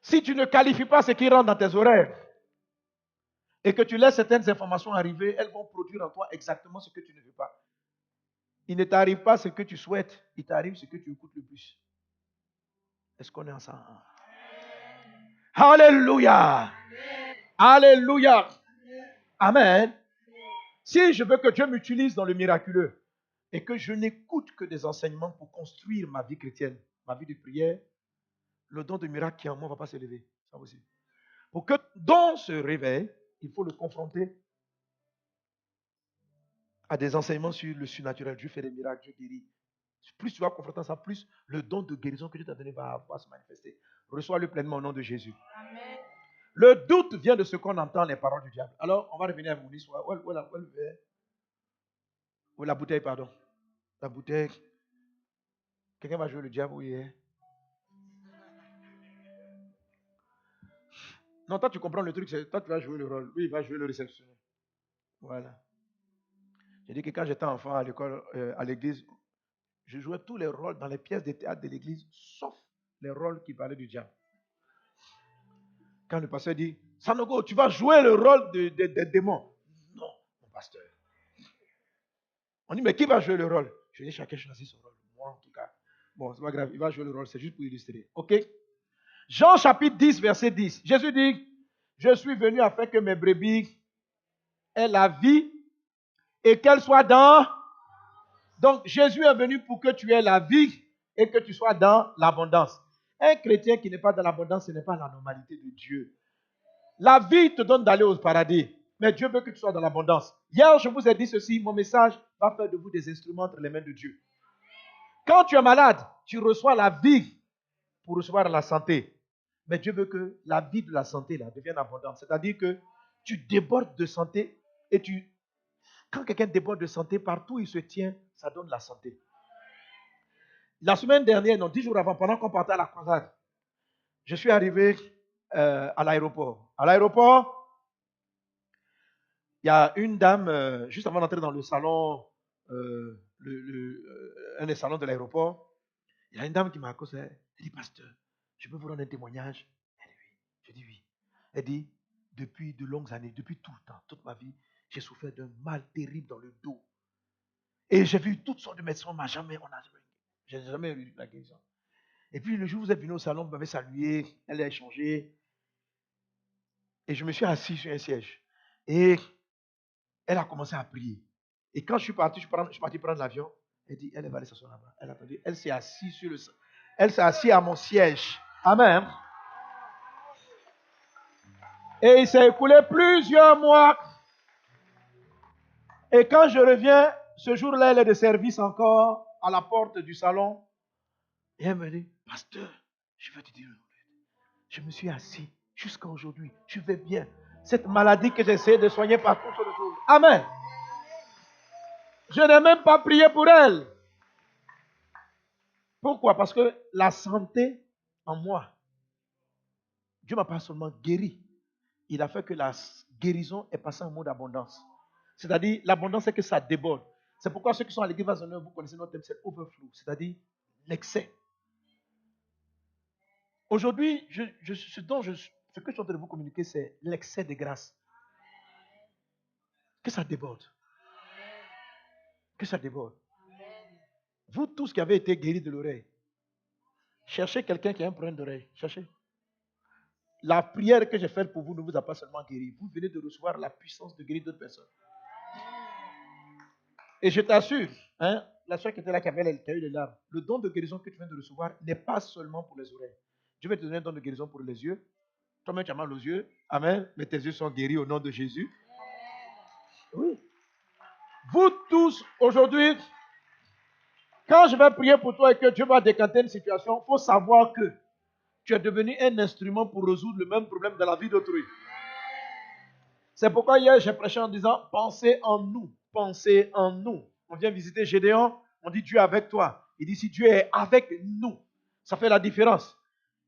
Si tu ne qualifies pas ce qui rentre dans tes oreilles et que tu laisses certaines informations arriver, elles vont produire en toi exactement ce que tu ne veux pas. Il ne t'arrive pas ce que tu souhaites, il t'arrive ce que tu écoutes le plus. Est-ce qu'on est ensemble? Alléluia! Alléluia! Amen. Si je veux que Dieu m'utilise dans le miraculeux et que je n'écoute que des enseignements pour construire ma vie chrétienne, ma vie de prière, le don de miracle qui est en moi ne va pas s'élever. C'est pas possible. Pour que don se réveille, il faut le confronter à des enseignements sur le surnaturel. Dieu fait des miracles, Dieu guérit. Plus tu vas confronter ça, plus le don de guérison que Dieu t'a donné va se manifester. Reçois-le pleinement au nom de Jésus. Amen. Le doute vient de ce qu'on entend les paroles du diable. Alors, on va revenir à mon histoire. Où la bouteille, pardon. La bouteille. Quelqu'un va jouer le diable où il est? Non, toi tu comprends le truc, c'est toi tu vas jouer le rôle. Lui, il va jouer le réceptionneur. Voilà. J'ai dit que quand j'étais enfant à l'école, à l'église, je jouais tous les rôles dans les pièces de théâtre de l'église, sauf les rôles qui parlaient du diable. Quand le pasteur dit, Sanogo, tu vas jouer le rôle des démons. Non, mon pasteur. On dit, mais qui va jouer le rôle? Je dis, chacun choisit son rôle. Moi, en tout cas. Bon, c'est pas grave, il va jouer le rôle, c'est juste pour illustrer. Ok? Jean chapitre 10, verset 10. Jésus dit, je suis venu afin que mes brebis aient la vie et qu'elles soient dans... Donc, Jésus est venu pour que tu aies la vie et que tu sois dans l'abondance. Un chrétien qui n'est pas dans l'abondance, ce n'est pas la normalité de Dieu. La vie te donne d'aller au paradis, mais Dieu veut que tu sois dans l'abondance. Hier, je vous ai dit ceci, mon message va faire de vous des instruments entre les mains de Dieu. Quand tu es malade, tu reçois la vie pour recevoir la santé. Mais Dieu veut que la vie de la santé là, devienne abondante. C'est-à-dire que tu débordes de santé et quand quelqu'un déborde de santé, partout où il se tient, ça donne la santé. La semaine dernière, non, 10 jours avant, pendant qu'on partait à la croisade, je suis arrivé à l'aéroport. À l'aéroport, Il y a une dame, juste avant d'entrer dans le salon, un des salons de l'aéroport, il y a une dame qui m'a accosté. Elle dit, pasteur, je peux vous rendre un témoignage? Elle dit oui. Je dis oui. Elle dit, depuis de longues années, depuis tout le temps, toute ma vie, j'ai souffert d'un mal terrible dans le dos. Et j'ai vu toutes sortes de médecins, j'ai jamais eu la guérison. Et puis le jour où vous êtes venu au salon, vous m'avez salué, elle a échangé. Et je me suis assis sur un siège. Et elle a commencé à prier. Et quand je suis parti prendre l'avion, elle dit, elle va aller s'asseoir là-bas. Elle a attendu, elle s'est assise elle s'est assise à mon siège. Amen. Et il s'est écoulé plusieurs mois. Et quand je reviens, ce jour-là, elle est de service encore à la porte du salon. Et elle me dit, pasteur, je vais te dire, je me suis assis jusqu'à aujourd'hui. Je vais bien. Cette maladie que j'essaie de soigner par toutes les choses. Amen. Je n'ai même pas prié pour elle. Pourquoi? Parce que la santé en moi, Dieu m'a pas seulement guéri. Il a fait que la guérison est passée en mode abondance. C'est-à-dire, l'abondance, c'est que ça déborde. C'est pourquoi ceux qui sont à l'église Vazonneur, vous connaissez notre thème, c'est overflow, c'est-à-dire l'excès. Aujourd'hui, ce que je suis en train de vous communiquer, c'est l'excès de grâce. Que ça déborde. Que ça déborde. Vous tous qui avez été guéris de l'oreille, cherchez quelqu'un qui a un problème d'oreille. Cherchez. La prière que j'ai faite pour vous ne vous a pas seulement guéri. Vous venez de recevoir la puissance de guérir d'autres personnes. Et je t'assure, la soeur qui était là, qui a eu les larmes, le don de guérison que tu viens de recevoir n'est pas seulement pour les oreilles. Je vais te donner un don de guérison pour les yeux. Toi-même, tu as mal aux yeux. Amen. Mais tes yeux sont guéris au nom de Jésus. Oui. Vous tous, aujourd'hui, quand je vais prier pour toi et que Dieu va décanter une situation, il faut savoir que tu es devenu un instrument pour résoudre le même problème dans la vie d'autrui. C'est pourquoi hier, j'ai prêché en disant, pensez en nous, pensez en nous. On vient visiter Gédéon, on dit Dieu est avec toi. Il dit, si Dieu est avec nous, ça fait la différence.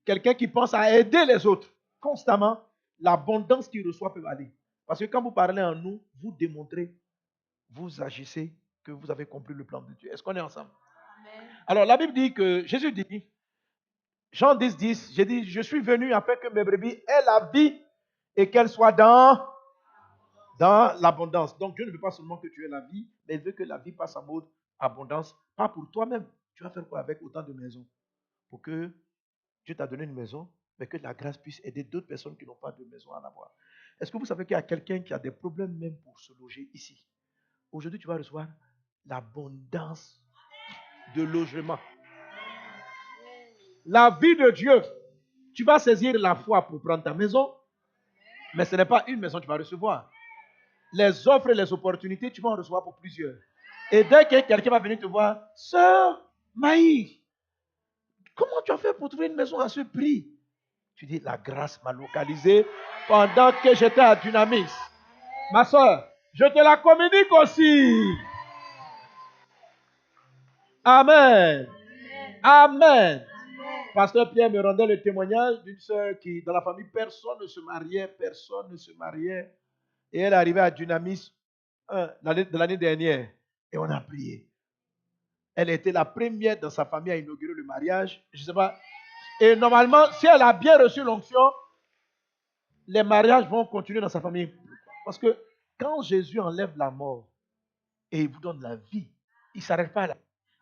Quelqu'un qui pense à aider les autres constamment, l'abondance qu'il reçoit peut aller. Parce que quand vous parlez en nous, vous démontrez, vous agissez que vous avez compris le plan de Dieu. Est-ce qu'on est ensemble? Amen. Alors la Bible dit que Jésus dit, Jean 10, 10, j'ai dit, je suis venu afin que mes brebis aient la vie et qu'elles soient dans l'abondance. Donc Dieu ne veut pas seulement que tu aies la vie, mais il veut que la vie passe en mode abondance, pas pour toi-même. Tu vas faire quoi avec autant de maisons? Pour que Dieu t'a donné une maison, mais que la grâce puisse aider d'autres personnes qui n'ont pas de maison à en avoir. Est-ce que vous savez qu'il y a quelqu'un qui a des problèmes même pour se loger ici? Aujourd'hui, tu vas recevoir l'abondance de logement. La vie de Dieu, tu vas saisir la foi pour prendre ta maison, mais ce n'est pas une maison que tu vas recevoir. Les offres et les opportunités, tu vas en recevoir pour plusieurs. Et dès que quelqu'un va venir te voir, sœur Maï, comment tu as fait pour trouver une maison à ce prix? Tu dis, la grâce m'a localisé pendant que j'étais à Dunamis. Ma soeur, je te la communique aussi. Amen. Amen. Pasteur Pierre me rendait le témoignage d'une soeur qui, dans la famille, personne ne se mariait. Et elle est arrivée à Dunamis de l'année dernière. Et on a prié. Elle était la première dans sa famille à inaugurer le mariage. Je ne sais pas. Et normalement, si elle a bien reçu l'onction, les mariages vont continuer dans sa famille. Parce que quand Jésus enlève la mort et il vous donne la vie, il ne s'arrête pas là.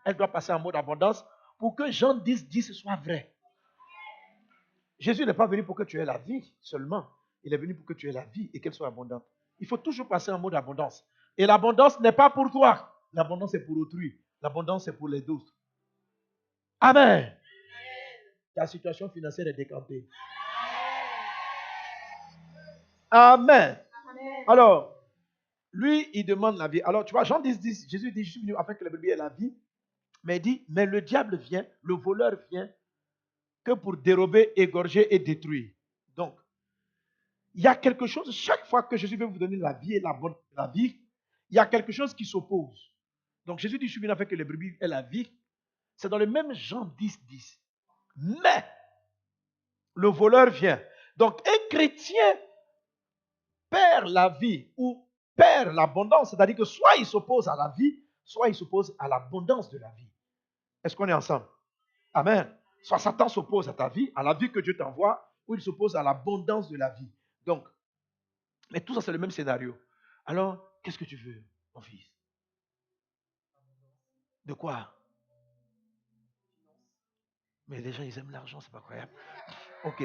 Elle doit passer en mode abondance pour que Jean 10, 10 soit vrai. Jésus n'est pas venu pour que tu aies la vie seulement. Il est venu pour que tu aies la vie et qu'elle soit abondante. Il faut toujours passer en mode abondance. Et l'abondance n'est pas pour toi. L'abondance est pour autrui. L'abondance est pour les autres. Amen. Ta situation financière est décantée. Amen. Alors, lui, il demande la vie. Alors, tu vois, Jean 10, 10, Jésus dit, je suis venu afin que le bébé ait la vie. Mais il dit, mais le diable vient, le voleur vient, que pour dérober, égorger et détruire. Donc, il y a quelque chose, chaque fois que Jésus veut vous donner la vie et la vie, il y a quelque chose qui s'oppose. Donc, Jésus dit, je suis venu afin que le bébé ait la vie. C'est dans le même Jean 10, 10. Mais, le voleur vient. Donc, un chrétien perd la vie ou perd l'abondance. C'est-à-dire que soit il s'oppose à la vie, soit il s'oppose à l'abondance de la vie. Est-ce qu'on est ensemble? Amen. Soit Satan s'oppose à ta vie, à la vie que Dieu t'envoie, ou il s'oppose à l'abondance de la vie. Donc, mais tout ça, c'est le même scénario. Alors, qu'est-ce que tu veux, mon fils? De quoi? Mais les gens, ils aiment l'argent, c'est pas croyable. Ok.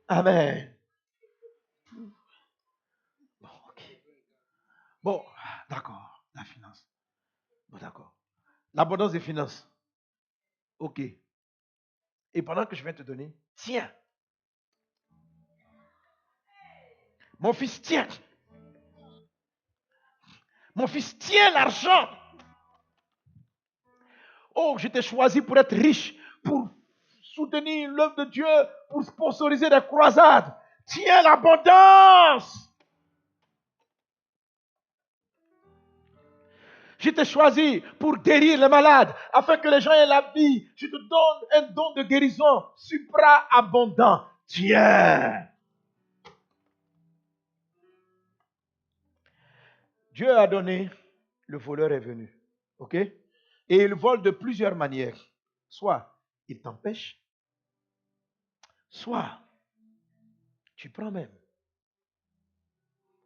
Amen. Bon, ok. Bon, d'accord. La finance. Bon, d'accord. L'abondance des finances. Ok. Et pendant que je viens te donner, tiens. Mon fils, tiens. Mon fils, tiens l'argent. Oh, je t'ai choisi pour être riche, pour soutenir l'œuvre de Dieu, pour sponsoriser des croisades. Tiens l'abondance. Je t'ai choisi pour guérir les malades, afin que les gens aient la vie. Je te donne un don de guérison supra-abondant. Tiens. Dieu a donné, le voleur est venu. OK? Et il vole de plusieurs manières. Soit il t'empêche, soit tu prends même.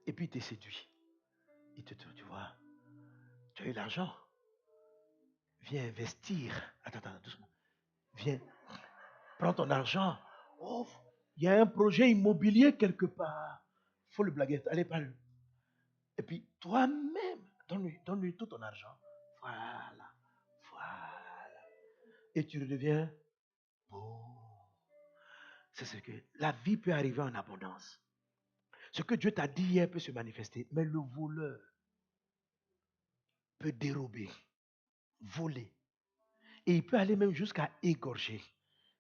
Et puis il te séduit. Il te dit, tu vois, tu as eu l'argent. Viens investir. Attends, doucement. Viens, prends ton argent. Oh, il y a un projet immobilier quelque part. Il faut le blaguer. Allez, parle. Et puis toi-même, donne-lui tout ton argent. Voilà. Et tu redeviens beau. C'est ce que la vie peut arriver en abondance. Ce que Dieu t'a dit hier peut se manifester, mais le voleur peut dérober, voler. Et il peut aller même jusqu'à égorger.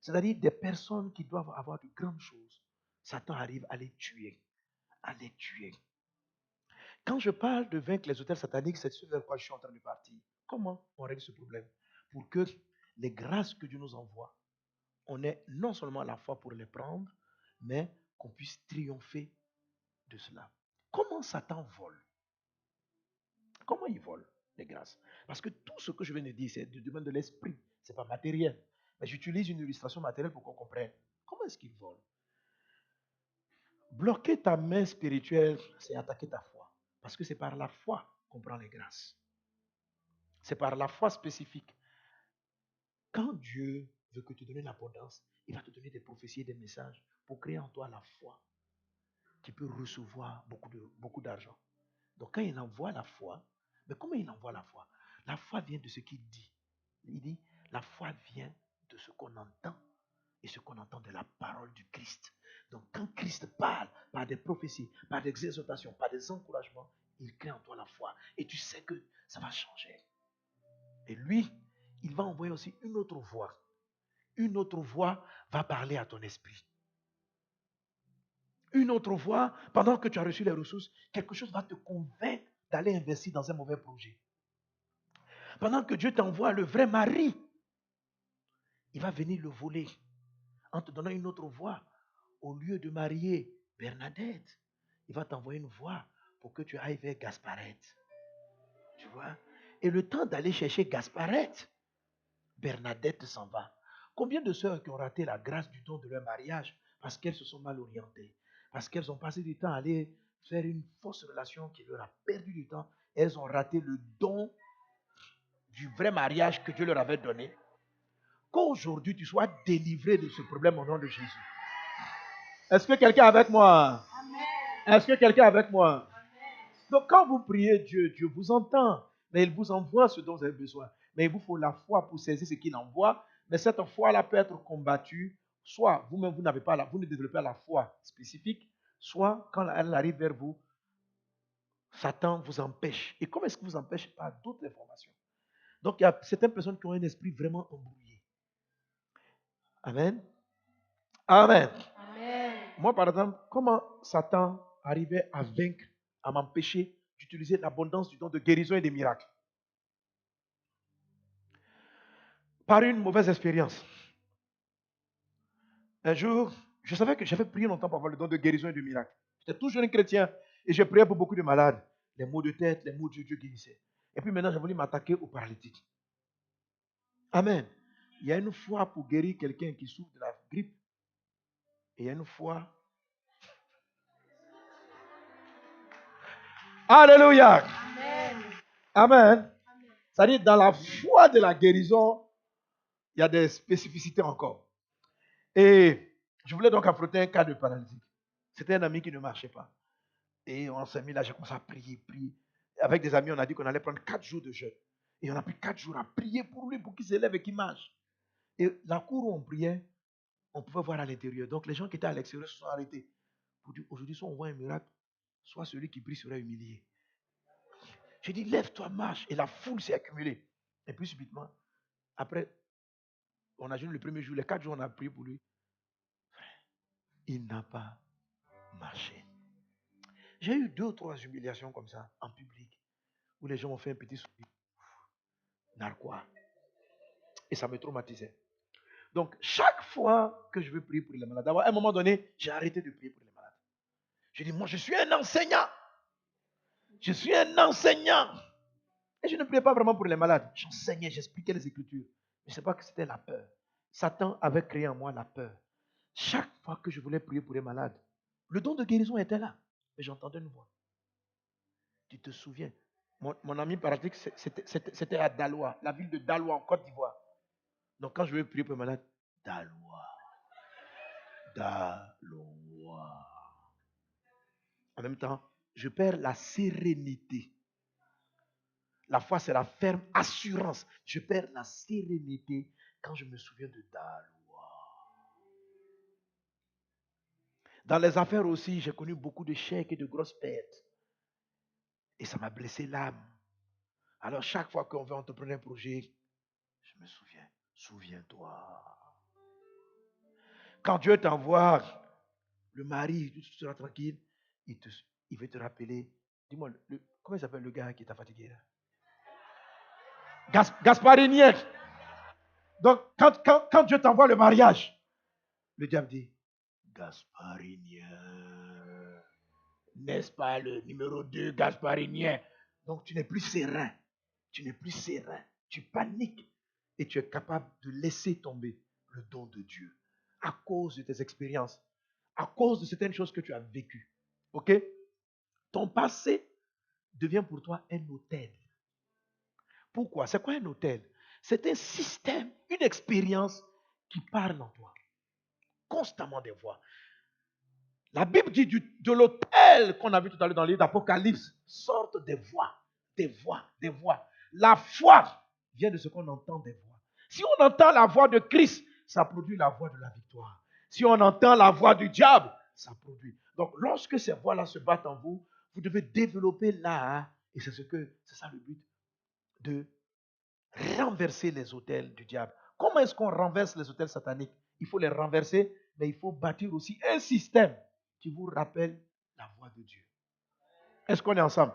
C'est-à-dire des personnes qui doivent avoir de grandes choses. Satan arrive à les tuer. À les tuer. Quand je parle de vaincre les hôtels sataniques, c'est ce vers quoi je suis en train de partir. Comment on règle ce problème? Pour que les grâces que Dieu nous envoie, on ait non seulement la foi pour les prendre, mais qu'on puisse triompher de cela. Comment Satan vole? Comment il vole les grâces? Parce que tout ce que je viens de dire, c'est du domaine de l'esprit. Ce n'est pas matériel. Mais j'utilise une illustration matérielle pour qu'on comprenne. Comment est-ce qu'il vole? Bloquer ta main spirituelle, c'est attaquer ta foi. Parce que c'est par la foi qu'on prend les grâces. C'est par la foi spécifique. Quand Dieu veut que tu donnes l'abondance, il va te donner des prophéties et des messages pour créer en toi la foi qui peut recevoir beaucoup d'argent. Donc quand il envoie la foi, mais comment il envoie la foi? La foi vient de ce qu'il dit. Il dit, la foi vient de ce qu'on entend et ce qu'on entend de la parole du Christ. Donc quand Christ parle par des prophéties, par des exhortations, par des encouragements, il crée en toi la foi. Et tu sais que ça va changer. Et lui, il va envoyer aussi une autre voix. Une autre voix va parler à ton esprit. Une autre voix, pendant que tu as reçu les ressources, quelque chose va te convaincre d'aller investir dans un mauvais projet. Pendant que Dieu t'envoie le vrai mari, il va venir le voler en te donnant une autre voix. Au lieu de marier Bernadette, il va t'envoyer une voix pour que tu ailles vers Gasparette. Tu vois? Et le temps d'aller chercher Gasparette, Bernadette s'en va. Combien de sœurs qui ont raté la grâce du don de leur mariage parce qu'elles se sont mal orientées, parce qu'elles ont passé du temps à aller faire une fausse relation qui leur a perdu du temps, elles ont raté le don du vrai mariage que Dieu leur avait donné. Qu'aujourd'hui tu sois délivré de ce problème au nom de Jésus. Est-ce que quelqu'un est avec moi? Est-ce que quelqu'un est avec moi? Donc quand vous priez Dieu, Dieu vous entend, mais il vous envoie ce dont vous avez besoin. Mais il vous faut la foi pour saisir ce qu'il envoie. Mais cette foi-là peut être combattue, soit vous-même vous n'avez pas vous ne développez pas la foi spécifique, soit quand elle arrive vers vous, Satan vous empêche. Et comment est-ce qu'il vous empêche? Par d'autres informations. Donc il y a certaines personnes qui ont un esprit vraiment embrouillé. Amen. Amen. Amen. Moi, par exemple, comment Satan arrivait à vaincre, à m'empêcher d'utiliser l'abondance du don de guérison et des miracles? Par une mauvaise expérience. Un jour, je savais que j'avais prié longtemps pour avoir le don de guérison et de miracle. J'étais toujours un chrétien Et j'ai prié pour beaucoup de malades. Les maux de tête, les maux de Dieu guérissaient. Et puis maintenant, j'ai voulu m'attaquer aux paralytiques. Amen. Il y a une foi pour guérir quelqu'un qui souffre de la grippe. Et il y a une foi. Alléluia. Amen. C'est-à-dire, dans la foi de la guérison, il y a des spécificités encore. Et je voulais donc affronter un cas de paralysie. C'était un ami qui ne marchait pas. Et on s'est mis là, j'ai commencé à prier. Avec des amis, on a dit qu'on allait prendre 4 jours de jeûne. Et on a pris 4 jours à prier pour lui, pour qu'il s'élève et qu'il marche. Et la cour où on priait, on pouvait voir à l'intérieur. Donc les gens qui étaient à l'extérieur se sont arrêtés. Pour dire, aujourd'hui, soit on voit un miracle, soit celui qui prie sera humilié. J'ai dit, lève-toi, marche. Et la foule s'est accumulée. Et puis subitement, après, on a jeûné le premier jour, les 4 jours, on a prié pour lui. Il n'a pas marché. J'ai eu 2 ou 3 humiliations comme ça, en public, où les gens m'ont fait un petit sourire. Narquois. Et ça me traumatisait. Donc, chaque fois que je veux prier pour les malades, à un moment donné, j'ai arrêté de prier pour les malades. J'ai dit, moi, je suis un enseignant. Je suis un enseignant. Et je ne priais pas vraiment pour les malades. J'enseignais, j'expliquais les Écritures. Mais ce n'est pas que c'était la peur. Satan avait créé en moi la peur. Chaque fois que je voulais prier pour les malades, le don de guérison était là. Mais j'entendais une voix. Tu te souviens, mon ami paralytique, c'était à Daloa, la ville de Daloa en Côte d'Ivoire. Donc quand je veux prier pour les malades, Daloa. Daloa. En même temps, je perds la sérénité. La foi, c'est la ferme assurance. Je perds la sérénité quand je me souviens de Daloa. Dans les affaires aussi, j'ai connu beaucoup d'échecs et de grosses pertes. Et ça m'a blessé l'âme. Alors chaque fois qu'on veut entreprendre un projet, je me souviens. Souviens-toi. Quand Dieu t'envoie le mari, tu seras tranquille, il veut te rappeler. Dis-moi, comment il s'appelle le gars qui t'a fatigué là? Gasparinien. Donc, quand Dieu t'envoie le mariage, le diable dit, Gasparinien, n'est-ce pas le numéro 2, Gasparinien? Donc, tu n'es plus serein. Tu n'es plus serein. Tu paniques et tu es capable de laisser tomber le don de Dieu à cause de tes expériences, à cause de certaines choses que tu as vécues. Ok? Ton passé devient pour toi un hôtel. Pourquoi? C'est quoi un hôtel? C'est un système, une expérience qui parle en toi. Constamment des voix. La Bible dit de l'autel qu'on a vu tout à l'heure dans le livre d'Apocalypse, sortent des voix, des voix, des voix. La foi vient de ce qu'on entend des voix. Si on entend la voix de Christ, ça produit la voix de la victoire. Si on entend la voix du diable, ça produit. Donc, lorsque ces voix-là se battent en vous, vous devez développer là, et c'est ça le but, de renverser les autels du diable. Comment est-ce qu'on renverse les autels sataniques? Il faut les renverser, mais il faut bâtir aussi un système qui vous rappelle la voix de Dieu. Est-ce qu'on est ensemble?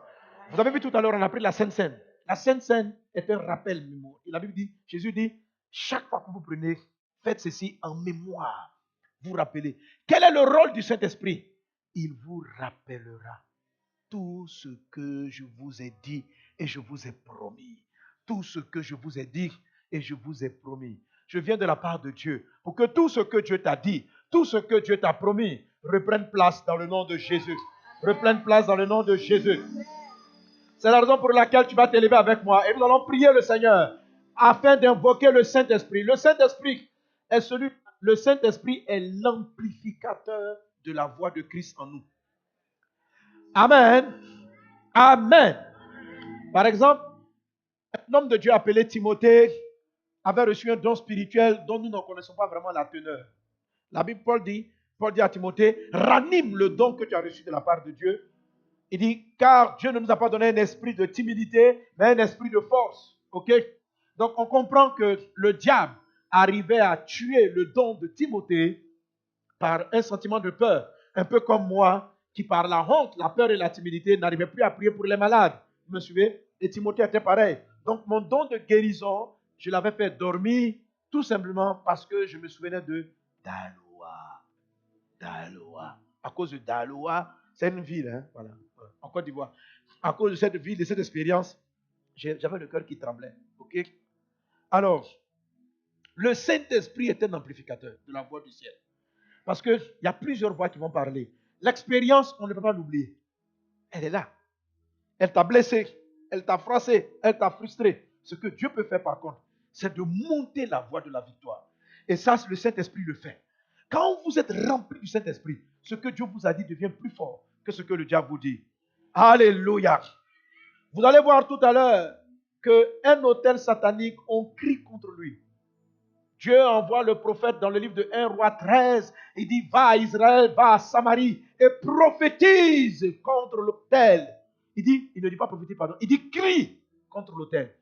Vous avez vu tout à l'heure, on a pris la Sainte Seine. La Sainte Seine est un rappel mémoire. Et la Bible dit, Jésus dit, chaque fois que vous prenez, faites ceci en mémoire. Vous rappelez. Quel est le rôle du Saint-Esprit? Il vous rappellera tout ce que je vous ai dit et je vous ai promis. Tout ce que je vous ai dit et je vous ai promis. Je viens de la part de Dieu pour que tout ce que Dieu t'a dit, tout ce que Dieu t'a promis, reprenne place dans le nom de Jésus. Reprenne place dans le nom de Jésus. C'est la raison pour laquelle tu vas t'élever avec moi et nous allons prier le Seigneur afin d'invoquer le Saint-Esprit. Le Saint-Esprit est l'amplificateur de la voix de Christ en nous. Amen. Amen. Par exemple, un homme de Dieu appelé Timothée avait reçu un don spirituel dont nous ne connaissons pas vraiment la teneur. La Bible, Paul dit à Timothée, ranime le don que tu as reçu de la part de Dieu. Il dit, car Dieu ne nous a pas donné un esprit de timidité, mais un esprit de force. Ok? Donc on comprend que le diable arrivait à tuer le don de Timothée par un sentiment de peur. Un peu comme moi, qui par la honte, la peur et la timidité n'arrivais plus à prier pour les malades. Vous me suivez? Et Timothée était pareil. Donc mon don de guérison, je l'avais fait dormir tout simplement parce que je me souvenais de Daloa. À cause de Daloa, C'est une ville, hein, voilà, en Côte d'Ivoire. À cause de cette ville, de cette expérience, j'avais le cœur qui tremblait. Ok? Alors, le Saint-Esprit est un amplificateur de la voix du ciel. Parce qu'il y a plusieurs voix qui vont parler. L'expérience, on ne peut pas l'oublier. Elle est là. Elle t'a blessé, elle t'a froissé, elle t'a frustré. Ce que Dieu peut faire par contre, c'est de monter la voie de la victoire. Et ça, le Saint-Esprit le fait. Quand vous êtes rempli du Saint-Esprit, ce que Dieu vous a dit devient plus fort que ce que le diable vous dit. Alléluia. Vous allez voir tout à l'heure qu'un autel satanique, on crie contre lui. Dieu envoie le prophète dans le livre de 1 Roi 13. Il dit, va à Israël, va à Samarie et prophétise contre l'autel. Il ne dit pas prophétise, pardon. Il dit crie contre l'autel.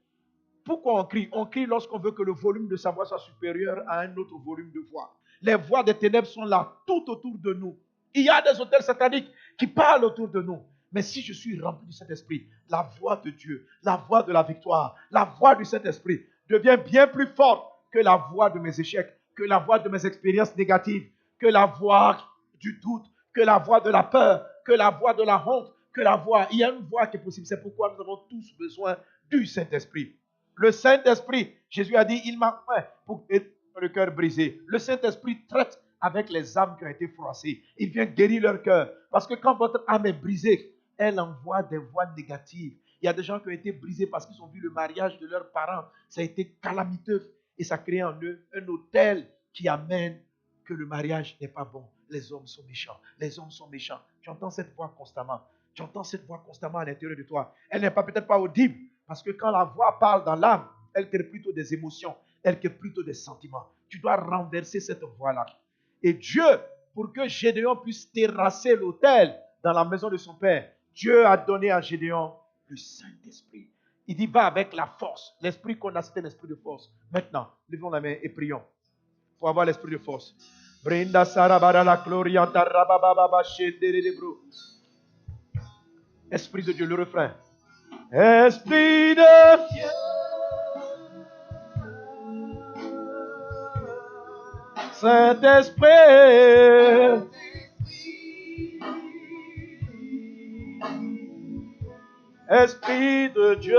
Pourquoi on crie? On crie lorsqu'on veut que le volume de sa voix soit supérieur à un autre volume de voix. Les voix des ténèbres sont là, tout autour de nous. Il y a des autels sataniques qui parlent autour de nous. Mais si je suis rempli du Saint-Esprit, la voix de Dieu, la voix de la victoire, la voix du Saint-Esprit devient bien plus forte que la voix de mes échecs, que la voix de mes expériences négatives, que la voix du doute, que la voix de la peur, que la voix de la honte, que la voix. Il y a une voix qui est possible. C'est pourquoi nous avons tous besoin du Saint-Esprit. Le Saint-Esprit, Jésus a dit, il m'a fait pour le cœur brisé. Le Saint-Esprit traite avec les âmes qui ont été froissées. Il vient guérir leur cœur. Parce que quand votre âme est brisée, elle envoie des voix négatives. Il y a des gens qui ont été brisés parce qu'ils ont vu le mariage de leurs parents. Ça a été calamiteux. Et ça crée en eux un autel qui amène que le mariage n'est pas bon. Les hommes sont méchants. Les hommes sont méchants. Tu entends cette voix constamment. Tu entends cette voix constamment à l'intérieur de toi. Elle n'est pas peut-être pas audible. Parce que quand la voix parle dans l'âme, elle crée plutôt des émotions. Elle crée plutôt des sentiments. Tu dois renverser cette voix-là. Et Dieu, pour que Gédéon puisse terrasser l'autel dans la maison de son père, Dieu a donné à Gédéon le Saint-Esprit. Il dit, va avec la force. L'esprit qu'on a, c'était l'esprit de force. Maintenant, levons la main et prions pour avoir l'esprit de force. Brinda sarabara la glorianta rabababa shenderebro. Esprit de Dieu, le refrain. Esprit de Dieu. Saint-Esprit. Esprit de Dieu.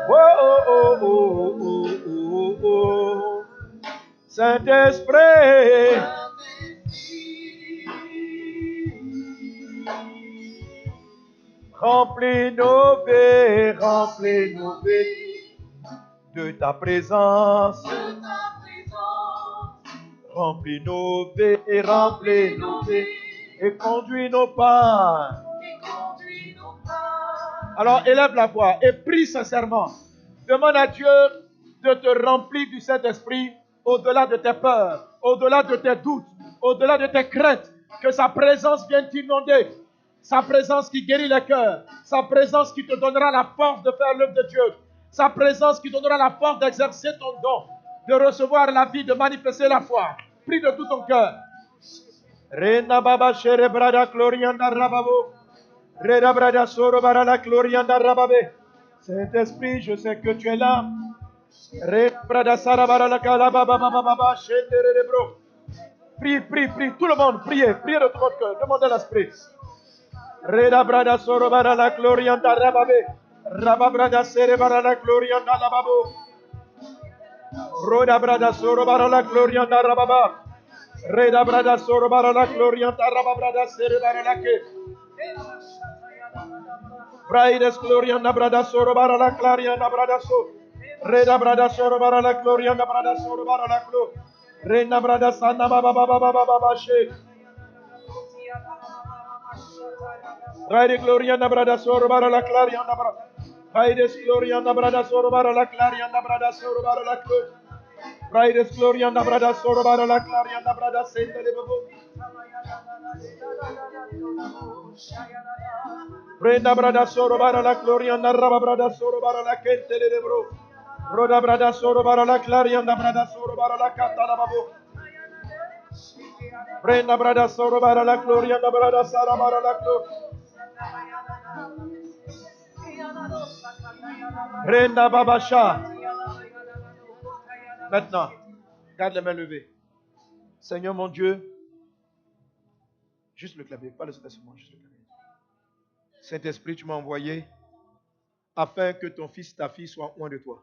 Oh, oh, oh, oh, oh, oh, oh. Saint-Esprit. Remplis nos vies, remplis nos vies de ta présence. Remplis nos vies et remplis nos vies et conduis nos pas. Alors élève la voix et prie sincèrement. Demande à Dieu de te remplir du Saint-Esprit au-delà de tes peurs, au-delà de tes doutes, au-delà de tes craintes. Que sa présence vienne t'inonder. Sa présence qui guérit les cœurs. Sa présence qui te donnera la force de faire l'œuvre de Dieu. Sa présence qui donnera la force d'exercer ton don, de recevoir la vie, de manifester la foi. Prie de tout ton cœur. Rena baba shere brada glorianda rababo. Reda brada soro barala glorianda rababe. Saint-Esprit, je sais que tu es là. Reda brada sara barala kala baba baba baba shendere de bro. Prie, prie, prie. Tout le monde, priez, priez de tout votre cœur. Demandez l'Esprit. Reda brada soro barala glorianda rababe. Rababrada sere barala glorianda rababo. Roda brada soro barala glorianda rababa. Reda brada soro barala glorianda rababrada sere barala ke. Braides glorianda brada soro barala clarianda brada so. Reda brada soro barala glorianda brada soro barala glo. Rena brada sana baba baba baba baba she. Braides glorianda brada soro barala clarianda brada. Braides glorianda brada soro barala clarianda brada soro barala glo. Braides glorianda brada soro barala clarianda brada sente de babo. Brenda brada soro bara la glorianda raba brada soro bara la kente de bro. Roda brada soro bara la clarianda brada soro bara la kata la babo. Brenda brada soro bara la glorianda brada sara bara la glo. Brenda babasha. Maintenant, garde les mains levées. Seigneur mon Dieu, Juste le clavier, pas le Saint-Esprit, juste le clavier. Saint-Esprit, tu m'as envoyé afin que ton fils, ta fille soient loin de toi.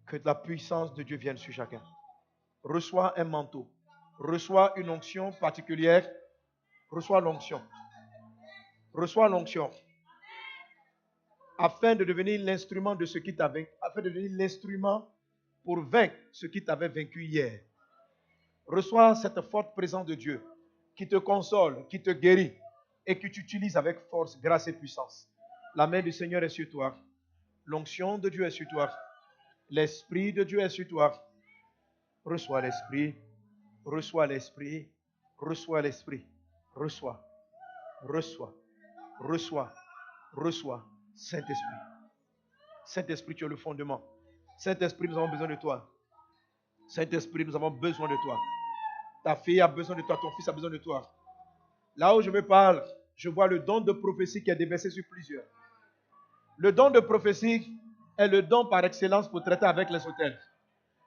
Que la puissance de Dieu vienne sur chacun. Reçois un manteau. Reçois une onction particulière. Reçois l'onction. Reçois l'onction. Afin de devenir l'instrument de ce qui t'a vaincu. Afin de devenir l'instrument pour vaincre ce qui t'avait vaincu hier. Reçois cette forte présence de Dieu qui te console, qui te guérit et que tu utilises avec force, grâce et puissance. La main du Seigneur est sur toi. L'onction de Dieu est sur toi. L'Esprit de Dieu est sur toi. Reçois l'Esprit. Reçois l'Esprit. Reçois l'Esprit. Reçois. Reçois. Reçois. Reçois. Saint-Esprit. Saint-Esprit, tu es le fondement. Saint-Esprit, nous avons besoin de toi. Saint-Esprit, nous avons besoin de toi. Ta fille a besoin de toi, ton fils a besoin de toi. Là où je me parle, je vois le don de prophétie qui est déversé sur plusieurs. Le don de prophétie est le don par excellence pour traiter avec les autels.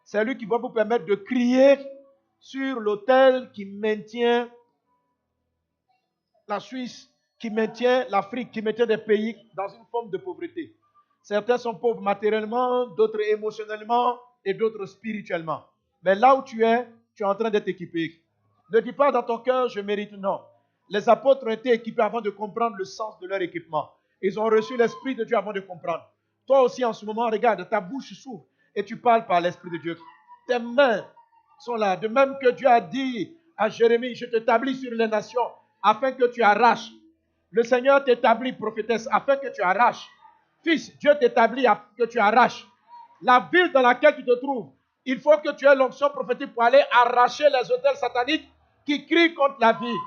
C'est lui qui va vous permettre de crier sur l'autel qui maintient la Suisse, qui maintient l'Afrique, qui maintient des pays dans une forme de pauvreté. Certains sont pauvres matériellement, d'autres émotionnellement et d'autres spirituellement. Mais là où tu es en train d'être équipé. Ne dis pas dans ton cœur, je mérite, non. Les apôtres ont été équipés avant de comprendre le sens de leur équipement. Ils ont reçu l'Esprit de Dieu avant de comprendre. Toi aussi, en ce moment, regarde, ta bouche s'ouvre et tu parles par l'Esprit de Dieu. Tes mains sont là. De même que Dieu a dit à Jérémie, je t'établis sur les nations afin que tu arraches. Le Seigneur t'établit, prophétesse, afin que tu arraches. Fils, Dieu t'établit afin que tu arraches. La ville dans laquelle tu te trouves, il faut que tu aies l'onction prophétique pour aller arracher les autels sataniques qui crient contre la vie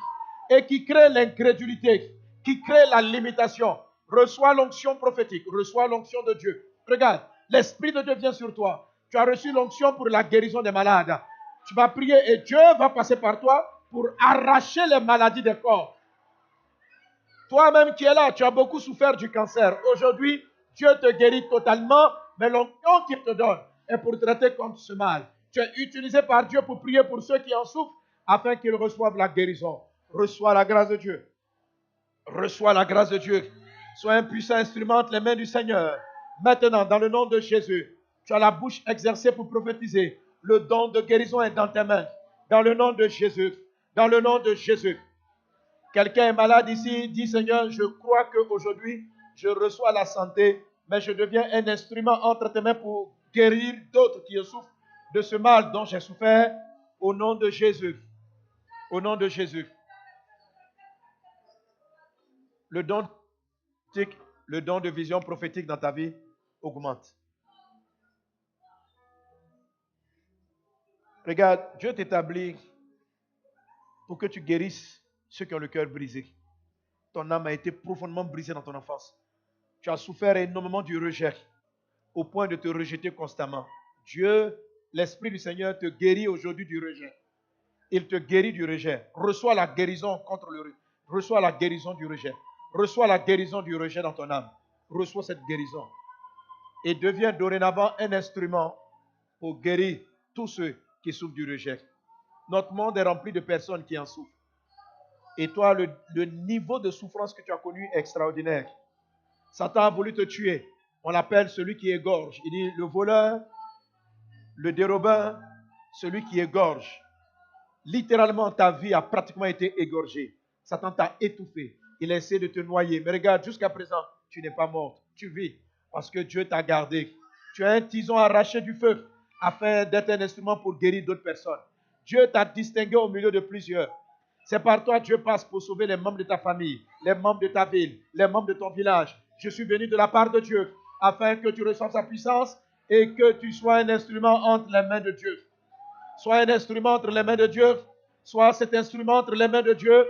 et qui créent l'incrédulité, qui créent la limitation. Reçois l'onction prophétique, reçois l'onction de Dieu. Regarde, l'Esprit de Dieu vient sur toi. Tu as reçu l'onction pour la guérison des malades. Tu vas prier et Dieu va passer par toi pour arracher les maladies des corps. Toi-même qui es là, tu as beaucoup souffert du cancer. Aujourd'hui, Dieu te guérit totalement, mais l'onction qu'il te donne est pour traiter contre ce mal. Tu es utilisé par Dieu pour prier pour ceux qui en souffrent afin qu'ils reçoivent la guérison. Reçois la grâce de Dieu. Reçois la grâce de Dieu. Sois un puissant instrument entre les mains du Seigneur. Maintenant, dans le nom de Jésus, tu as la bouche exercée pour prophétiser. Le don de guérison est dans tes mains. Dans le nom de Jésus. Dans le nom de Jésus. Quelqu'un est malade ici, dit Seigneur, je crois qu'aujourd'hui, je reçois la santé, mais je deviens un instrument entre tes mains pour guérir d'autres qui souffrent de ce mal dont j'ai souffert, au nom de Jésus. Au nom de Jésus. Le don de vision prophétique dans ta vie augmente. Regarde, Dieu t'établit pour que tu guérisses ceux qui ont le cœur brisé. Ton âme a été profondément brisée dans ton enfance. Tu as souffert énormément du rejet, au point de te rejeter constamment. Dieu, l'Esprit du Seigneur te guérit aujourd'hui du rejet. Il te guérit du rejet. Reçois la guérison contre le rejet. Reçois la guérison du rejet. Reçois la guérison du rejet dans ton âme. Reçois cette guérison. Et deviens dorénavant un instrument pour guérir tous ceux qui souffrent du rejet. Notre monde est rempli de personnes qui en souffrent. Et toi, le niveau de souffrance que tu as connu est extraordinaire. Satan a voulu te tuer. On l'appelle celui qui égorge. Il dit le voleur, le dérobeur, celui qui égorge. Littéralement, ta vie a pratiquement été égorgée. Satan t'a étouffé. Il a essayé de te noyer. Mais regarde, jusqu'à présent, tu n'es pas morte. Tu vis parce que Dieu t'a gardé. Tu as un tison arraché du feu afin d'être un instrument pour guérir d'autres personnes. Dieu t'a distingué au milieu de plusieurs. C'est par toi Dieu passe pour sauver les membres de ta famille, les membres de ta ville, les membres de ton village. Je suis venu de la part de Dieu afin que tu reçoives sa puissance et que tu sois un instrument entre les mains de Dieu. Sois un instrument entre les mains de Dieu. Sois cet instrument entre les mains de Dieu.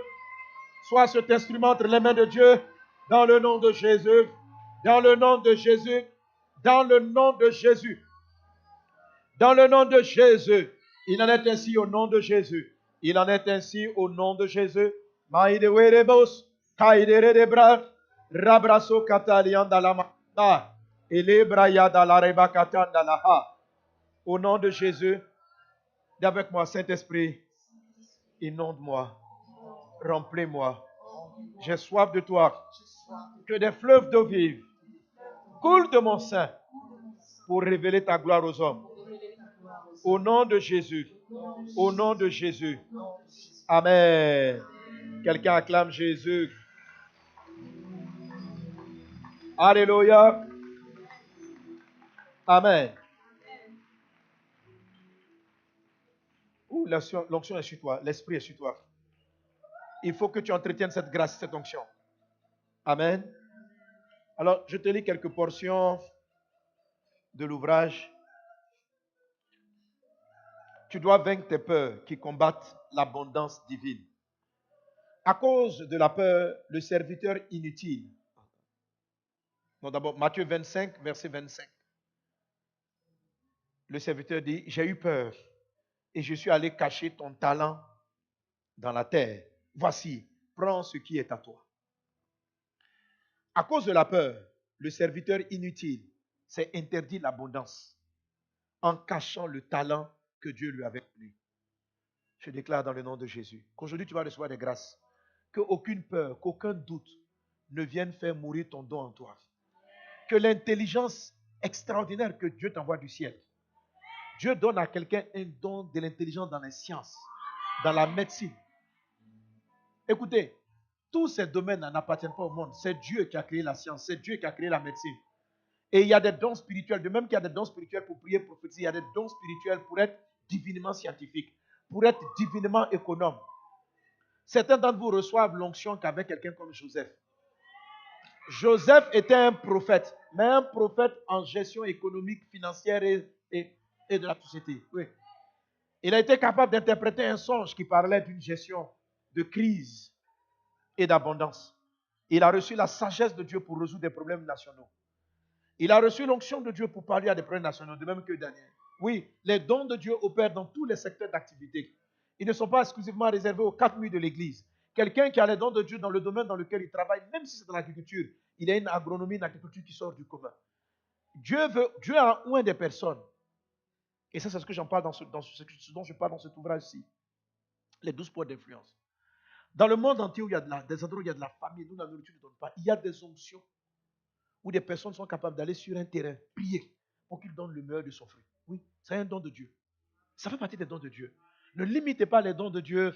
Sois cet instrument entre les mains de Dieu. Dans le nom de Jésus. Dans le nom de Jésus. Dans le nom de Jésus. Dans le nom de Jésus. Il en est ainsi au nom de Jésus. Il en est ainsi au nom de Jésus. Maïdewerebos. Kaiderebra. Rabraso kataliandalama. Elebrayadalareba. Au nom de Jésus. Dis avec moi, Saint-Esprit, inonde-moi Remplis-moi. J'ai soif de toi. Que des fleuves d'eau vive coulent de mon sein pour révéler ta gloire aux hommes. Au nom de Jésus. Au nom de Jésus. Amen. Quelqu'un acclame Jésus. Alléluia. Amen. L'onction est sur toi. L'esprit est sur toi. Il faut que tu entretiennes cette grâce, cette onction. Amen. Alors, je te lis quelques portions de l'ouvrage. Tu dois vaincre tes peurs qui combattent l'abondance divine. À cause de la peur, le serviteur inutile. Non, d'abord, Matthieu 25, verset 25. Le serviteur dit, j'ai eu peur et je suis allé cacher ton talent dans la terre. Voici, prends ce qui est à toi. À cause de la peur, le serviteur inutile s'est interdit l'abondance en cachant le talent que Dieu lui avait donné. Je déclare dans le nom de Jésus qu'aujourd'hui tu vas recevoir des grâces, qu'aucune peur, qu'aucun doute ne vienne faire mourir ton don en toi. Que l'intelligence extraordinaire que Dieu t'envoie du ciel, Dieu donne à quelqu'un un don de l'intelligence dans les sciences, dans la médecine. Écoutez, tous ces domaines n'appartiennent pas au monde. C'est Dieu qui a créé la science, c'est Dieu qui a créé la médecine. Et il y a des dons spirituels, de même qu'il y a des dons spirituels pour prier, prophétiser, il y a des dons spirituels pour être divinement scientifique, pour être divinement économe. Certains d'entre vous reçoivent l'onction qu'avait quelqu'un comme Joseph. Joseph était un prophète, mais un prophète en gestion économique, financière et de la société. Oui. Il a été capable d'interpréter un songe qui parlait d'une gestion de crise et d'abondance. Il a reçu la sagesse de Dieu pour résoudre des problèmes nationaux. Il a reçu l'onction de Dieu pour parler à des problèmes nationaux, de même que Daniel. Oui, les dons de Dieu opèrent dans tous les secteurs d'activité. Ils ne sont pas exclusivement réservés aux 4 murs de l'Église. Quelqu'un qui a les dons de Dieu dans le domaine dans lequel il travaille, même si c'est dans l'agriculture, il a une agronomie, une agriculture qui sort du commun. Dieu a oint des personnes. Et ça, c'est ce que j'en parle ce dont je parle dans cet ouvrage-ci. Les 12 points d'influence. Dans le monde entier où il y a des endroits où il y a de la famine, où la nourriture ne donne pas, il y a des onctions où des personnes sont capables d'aller sur un terrain, prier pour qu'il donne le meilleur de son fruit. Oui, c'est un don de Dieu. Ça fait partie des dons de Dieu. Ne limitez pas les dons de Dieu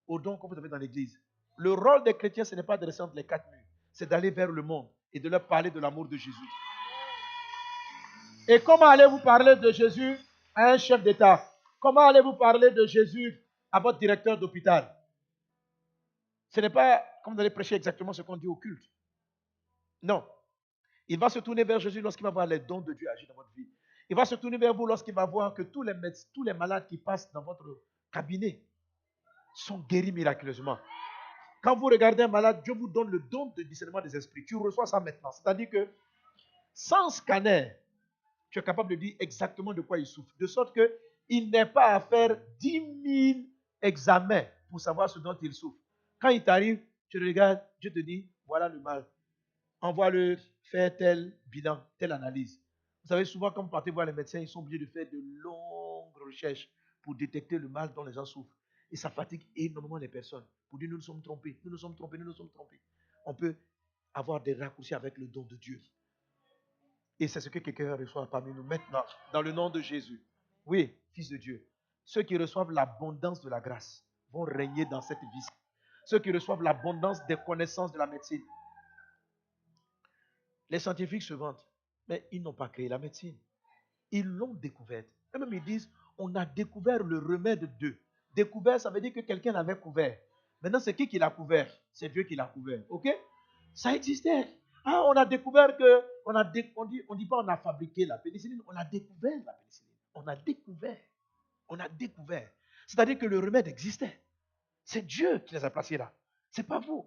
aux dons que vous avez dans l'église. Le rôle des chrétiens, ce n'est pas de rester entre les 4 murs, c'est d'aller vers le monde et de leur parler de l'amour de Jésus. Et comment allez-vous parler de Jésus à un chef d'État? Comment allez-vous parler de Jésus à votre directeur d'hôpital? Ce n'est pas comme vous allez prêcher exactement ce qu'on dit au culte. Non. Il va se tourner vers Jésus lorsqu'il va voir les dons de Dieu agir dans votre vie. Il va se tourner vers vous lorsqu'il va voir que tous les malades qui passent dans votre cabinet sont guéris miraculeusement. Quand vous regardez un malade, Dieu vous donne le don de discernement des esprits. Tu reçois ça maintenant. C'est-à-dire que sans scanner, tu es capable de dire exactement de quoi il souffre. De sorte qu'il n'est pas à faire 10 000 examens pour savoir ce dont il souffre. Quand il t'arrive, tu regardes, Dieu te dit, voilà le mal. Envoie-le faire tel bilan, telle analyse. Vous savez, souvent, quand vous partez voir les médecins, ils sont obligés de faire de longues recherches pour détecter le mal dont les gens souffrent. Et ça fatigue énormément les personnes. Pour dire, nous nous sommes trompés, nous nous sommes trompés, nous nous sommes trompés. On peut avoir des raccourcis avec le don de Dieu. Et c'est ce que quelqu'un reçoit parmi nous maintenant, dans le nom de Jésus. Oui, fils de Dieu. Ceux qui reçoivent l'abondance de la grâce vont régner dans cette vie. Ceux qui reçoivent l'abondance des connaissances de la médecine. Les scientifiques se vantent, mais ils n'ont pas créé la médecine. Ils l'ont découverte. Et même ils disent, on a découvert le remède d'eux. Découvert, ça veut dire que quelqu'un l'avait couvert. Maintenant, c'est qui l'a couvert? C'est Dieu qui l'a couvert. Ok? Ça existait. Ah, on a découvert que, on dit pas on a fabriqué la pénicilline, on a découvert la pénicilline. On a découvert. On a découvert. C'est-à-dire que le remède existait. C'est Dieu qui les a placés là. C'est pas vous.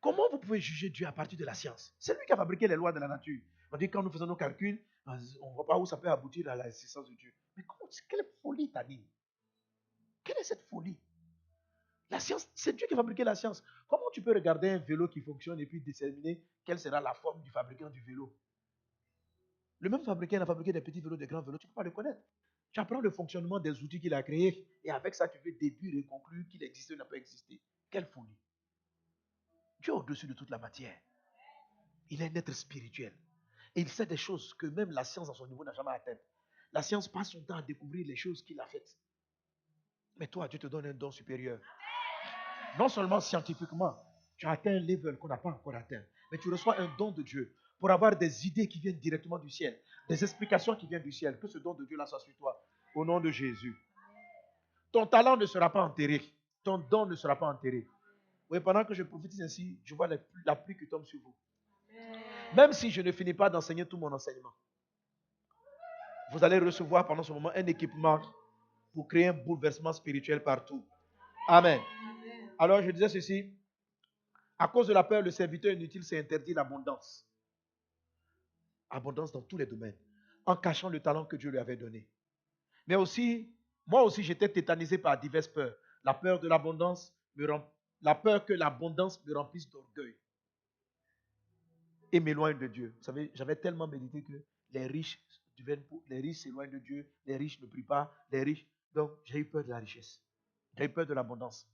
Comment vous pouvez juger Dieu à partir de la science? C'est lui qui a fabriqué les lois de la nature. On dit quand nous faisons nos calculs, on ne voit pas où ça peut aboutir à l'existence de Dieu. Mais quelle folie t'anime? Quelle est cette folie? La science, c'est Dieu qui a fabriqué la science. Comment tu peux regarder un vélo qui fonctionne et puis déterminer quelle sera la forme du fabricant du vélo? Le même fabricant a fabriqué des petits vélos, des grands vélos, tu ne peux pas le connaître. Tu apprends le fonctionnement des outils qu'il a créés et avec ça, tu peux déduire et conclure qu'il existe ou n'a pas existé. Quelle folie. Dieu est au-dessus de toute la matière. Il est un être spirituel. Et il sait des choses que même la science à son niveau n'a jamais atteintes. La science passe son temps à découvrir les choses qu'il a faites. Mais toi, Dieu te donne un don supérieur. Non seulement scientifiquement, tu as atteint un level qu'on n'a pas encore atteint, mais tu reçois un don de Dieu pour avoir des idées qui viennent directement du ciel, des explications qui viennent du ciel. Que ce don de Dieu-là soit sur toi, au nom de Jésus. Ton talent ne sera pas enterré. Ton don ne sera pas enterré. Oui, pendant que je prophétise ainsi, je vois la pluie qui tombe sur vous. Même si je ne finis pas d'enseigner tout mon enseignement, vous allez recevoir pendant ce moment un équipement pour créer un bouleversement spirituel partout. Amen. Alors je disais ceci, à cause de la peur, le serviteur inutile s'est interdit l'abondance. Abondance dans tous les domaines, en cachant le talent que Dieu lui avait donné. Mais aussi, moi aussi, j'étais tétanisé par diverses peurs. La peur de l'abondance, la peur que l'abondance me remplisse d'orgueil et m'éloigne de Dieu. Vous savez, j'avais tellement médité que les riches s'éloignent de Dieu, les riches ne prient pas, les riches. Donc, j'ai eu peur de la richesse. J'ai eu peur de l'abondance.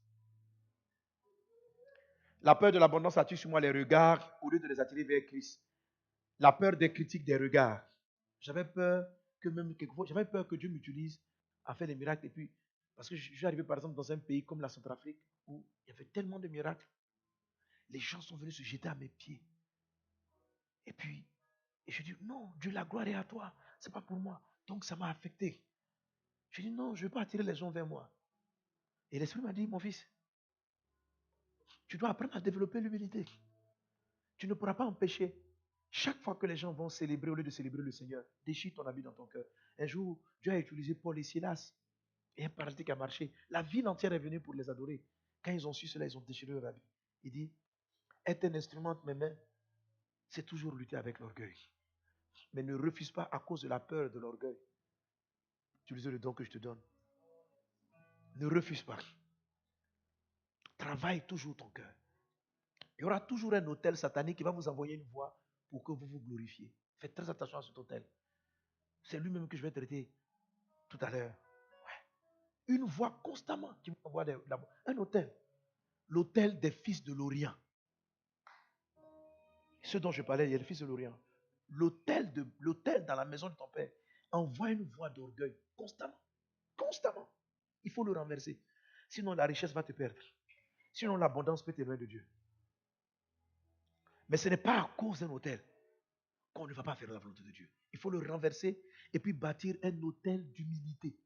La peur de l'abondance attire sur moi les regards au lieu de les attirer vers Christ. La peur des critiques des regards. J'avais peur que même quelquefois, j'avais peur que Dieu m'utilise à faire des miracles. Et puis, parce que je suis arrivé par exemple dans un pays comme la Centrafrique où il y avait tellement de miracles. Les gens sont venus se jeter à mes pieds. Et puis, je dis, non, Dieu, la gloire est à toi. Ce n'est pas pour moi. Donc, ça m'a affecté. Je dis, non, je ne veux pas attirer les gens vers moi. Et l'Esprit m'a dit, mon fils, tu dois apprendre à développer l'humilité. Tu ne pourras pas empêcher. Chaque fois que les gens vont célébrer, au lieu de célébrer le Seigneur, déchire ton habit dans ton cœur. Un jour, Dieu a utilisé Paul et Silas. Et un paralytique a marché. La ville entière est venue pour les adorer. Quand ils ont su cela, ils ont déchiré leur habit. Il dit, être un instrument de mes mains, c'est toujours lutter avec l'orgueil. Mais ne refuse pas à cause de la peur de l'orgueil. Utiliser le don que je te donne. Ne refuse pas. Travaille toujours ton cœur. Il y aura toujours un hôtel satanique qui va vous envoyer une voix pour que vous vous glorifiez. Faites très attention à cet hôtel. C'est lui-même que je vais traiter tout à l'heure. Ouais. Une voix constamment qui vous envoie un hôtel. L'hôtel des fils de l'Orient. Ce dont je parlais, il y a le fils de l'Orient. L'hôtel dans la maison de ton père envoie une voix d'orgueil constamment. Constamment. Il faut le renverser. Sinon, la richesse va te perdre. Sinon, l'abondance peut t'éloigner de Dieu. Mais ce n'est pas à cause d'un hôtel qu'on ne va pas faire la volonté de Dieu. Il faut le renverser et puis bâtir un hôtel d'humilité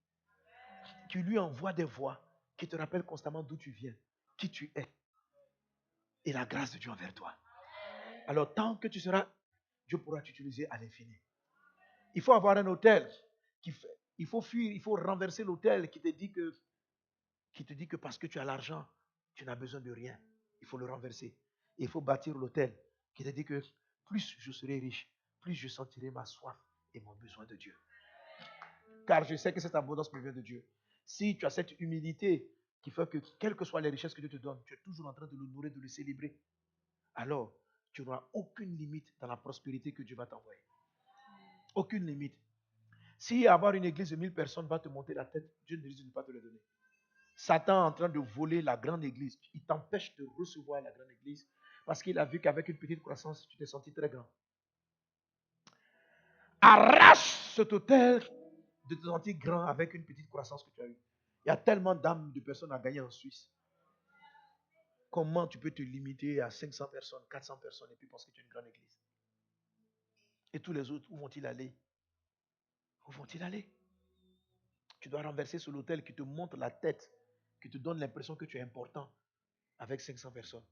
qui lui envoie des voix qui te rappellent constamment d'où tu viens, qui tu es et la grâce de Dieu envers toi. Alors, tant que tu seras, Dieu pourra t'utiliser à l'infini. Il faut avoir un hôtel il faut fuir, il faut renverser l'hôtel qui te dit que parce que tu as l'argent, tu n'as besoin de rien. Il faut le renverser. Et il faut bâtir l'hôtel qui te dit que plus je serai riche, plus je sentirai ma soif et mon besoin de Dieu. Car je sais que cette abondance me vient de Dieu. Si tu as cette humilité qui fait que, quelles que soient les richesses que Dieu te donne, tu es toujours en train de l'honorer, de le célébrer, alors tu n'auras aucune limite dans la prospérité que Dieu va t'envoyer. Aucune limite. Si avoir une église de 1000 personnes va te monter la tête, Dieu ne risque de pas te le donner. Satan est en train de voler la grande église. Il t'empêche de recevoir la grande église parce qu'il a vu qu'avec une petite croissance, tu t'es senti très grand. Arrache cet hôtel de te sentir grand avec une petite croissance que tu as eue. Il y a tellement d'âmes de personnes à gagner en Suisse. Comment tu peux te limiter à 500 personnes, 400 personnes et puis penser que tu es une grande église? Et tous les autres, où vont-ils aller? Où vont-ils aller? Tu dois renverser sur l'autel qui te montre la tête, qui te donne l'impression que tu es important avec 500 personnes.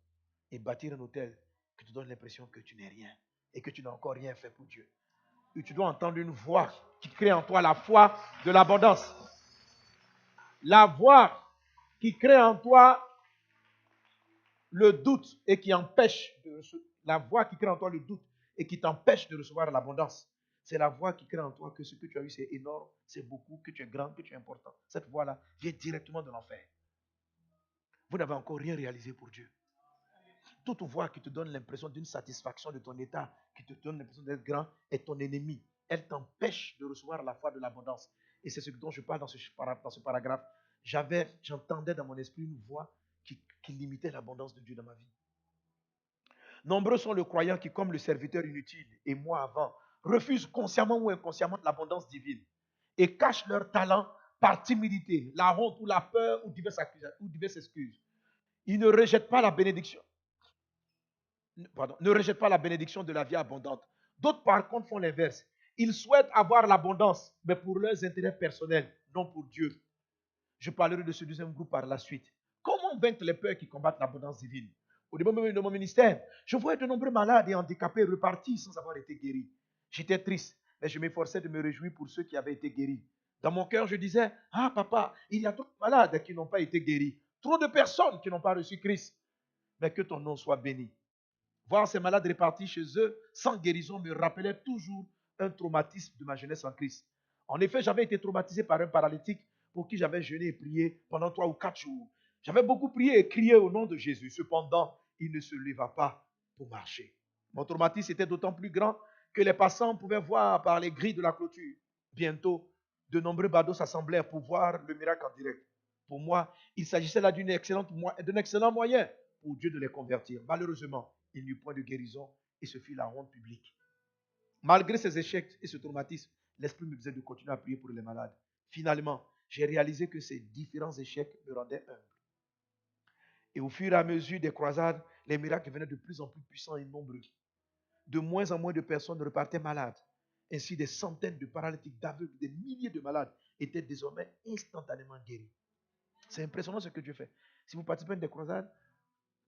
Et bâtir un hôtel qui te donne l'impression que tu n'es rien et que tu n'as encore rien fait pour Dieu. Et tu dois entendre une voix qui crée en toi la foi de l'abondance. La voix qui crée en toi le doute et qui empêche la voix qui crée en toi le doute et qui t'empêche de recevoir l'abondance. C'est la voix qui crée en toi que ce que tu as eu, c'est énorme, c'est beaucoup, que tu es grand, que tu es important. Cette voix-là vient directement de l'enfer. Vous n'avez encore rien réalisé pour Dieu. Toute voix qui te donne l'impression d'une satisfaction de ton état, qui te donne l'impression d'être grand, est ton ennemi. Elle t'empêche de recevoir la foi de l'abondance. Et c'est ce dont je parle dans ce paragraphe. J'entendais dans mon esprit une voix qui limitait l'abondance de Dieu dans ma vie. Nombreux sont les croyants qui, comme le serviteur inutile et moi avant, refusent consciemment ou inconsciemment l'abondance divine et cachent leur talent par timidité, la honte ou la peur ou diverses excuses. Ils ne rejettent pas la bénédiction. Ne rejettent pas la bénédiction de la vie abondante. D'autres, par contre, font l'inverse. Ils souhaitent avoir l'abondance, mais pour leurs intérêts personnels, non pour Dieu. Je parlerai de ce deuxième groupe par la suite. Comment vaincre les peurs qui combattent l'abondance divine? Au début même de mon ministère, je voyais de nombreux malades et handicapés repartis sans avoir été guéris. J'étais triste, mais je m'efforçais de me réjouir pour ceux qui avaient été guéris. Dans mon cœur, je disais, ah papa, il y a trop de malades qui n'ont pas été guéris. Trop de personnes qui n'ont pas reçu Christ. Mais que ton nom soit béni. Voir ces malades répartis chez eux sans guérison me rappelait toujours un traumatisme de ma jeunesse en Christ. En effet, j'avais été traumatisé par un paralytique pour qui j'avais jeûné et prié pendant 3 ou 4 jours. J'avais beaucoup prié et crié au nom de Jésus. Cependant, il ne se leva pas pour marcher. Mon traumatisme était d'autant plus grand que les passants pouvaient voir par les grilles de la clôture. Bientôt, de nombreux badauds s'assemblèrent pour voir le miracle en direct. Pour moi, il s'agissait là d'un excellent moyen pour Dieu de les convertir. Malheureusement, il n'y eut point de guérison et ce fut la honte publique. Malgré ces échecs et ce traumatisme, l'Esprit me disait de continuer à prier pour les malades. Finalement, j'ai réalisé que ces différents échecs me rendaient humble. Et au fur et à mesure des croisades, les miracles devenaient de plus en plus puissants et nombreux. De moins en moins de personnes repartaient malades. Ainsi, des centaines de paralytiques, d'aveugles, des milliers de malades étaient désormais instantanément guéris. C'est impressionnant ce que Dieu fait. Si vous participez à des croisades,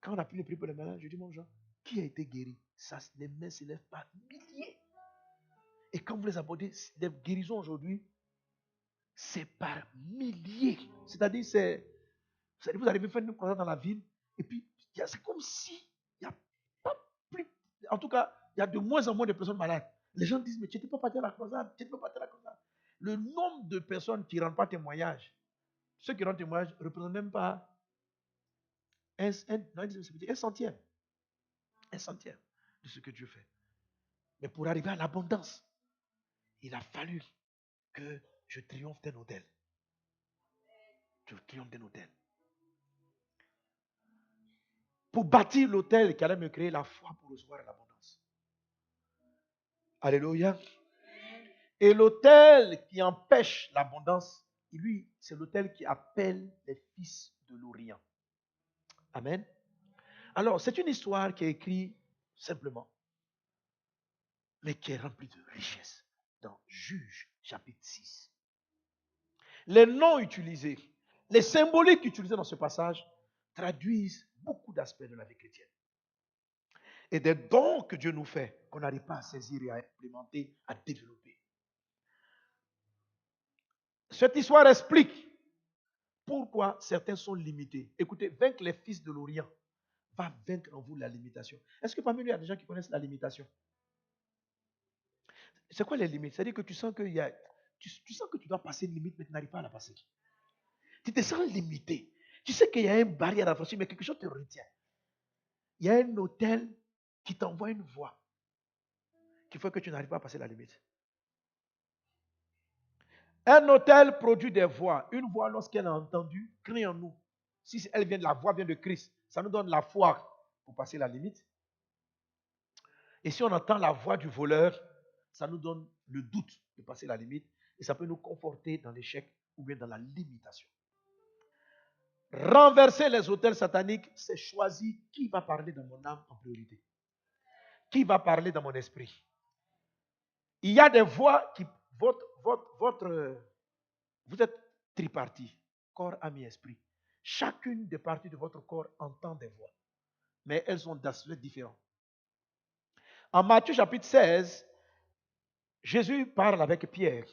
quand on a pu les prier pour les malades, je dis, mon gens, qui a été guéri? Ça, les mains ne s'élèvent pas milliers. Et quand vous les abordez, les guérisons aujourd'hui, c'est par milliers. C'est-à-dire, vous arrivez à faire une croisade dans la ville, et puis c'est comme si il n'y a pas plus. En tout cas, il y a de moins en moins de personnes malades. Les gens disent, mais tu n'étais pas parti à la croisade, tu n'étais pas parti à la croisade. Le nombre de personnes qui ne rendent pas témoignage, ceux qui rendent témoignage ne représentent même pas un centième. Un centième de ce que Dieu fait. Mais pour arriver à l'abondance, il a fallu que je triomphe d'un hôtel. Je triomphe d'un hôtel. Pour bâtir l'hôtel qui allait me créer la foi pour recevoir l'abondance. Alléluia. Et l'hôtel qui empêche l'abondance, lui, c'est l'hôtel qui appelle les fils de l'Orient. Amen. Alors, c'est une histoire qui est écrite simplement, mais qui est remplie de richesse dans Juge chapitre 6. Les noms utilisés, les symboliques utilisés dans ce passage traduisent beaucoup d'aspects de la vie chrétienne. Et des dons que Dieu nous fait, qu'on n'arrive pas à saisir et à implémenter, à développer. Cette histoire explique pourquoi certains sont limités. Écoutez, vaincre les fils de l'Orient va vaincre en vous la limitation. Est-ce que parmi nous, il y a des gens qui connaissent la limitation? C'est quoi les limites? C'est-à-dire que tu sens que tu sens que tu dois passer une limite, mais tu n'arrives pas à la passer. Tu te sens limité. Tu sais qu'il y a une barrière à franchir, mais quelque chose te retient. Il y a un hôtel qui t'envoie une voix qui fait que tu n'arrives pas à passer la limite. Un hôtel produit des voix. Une voix, lorsqu'elle a entendu, crie en nous. Si la voix vient de Christ, ça nous donne la foi pour passer la limite. Et si on entend la voix du voleur, ça nous donne le doute de passer la limite. Et ça peut nous conforter dans l'échec ou bien dans la limitation. Renverser les hôtels sataniques, c'est choisir qui va parler dans mon âme en priorité. Qui va parler dans mon esprit. Il y a des voix qui... Vous êtes tripartis, corps, âme et esprit. Chacune des parties de votre corps entend des voix, mais elles ont d'aspects différents. En Matthieu chapitre 16, Jésus parle avec Pierre.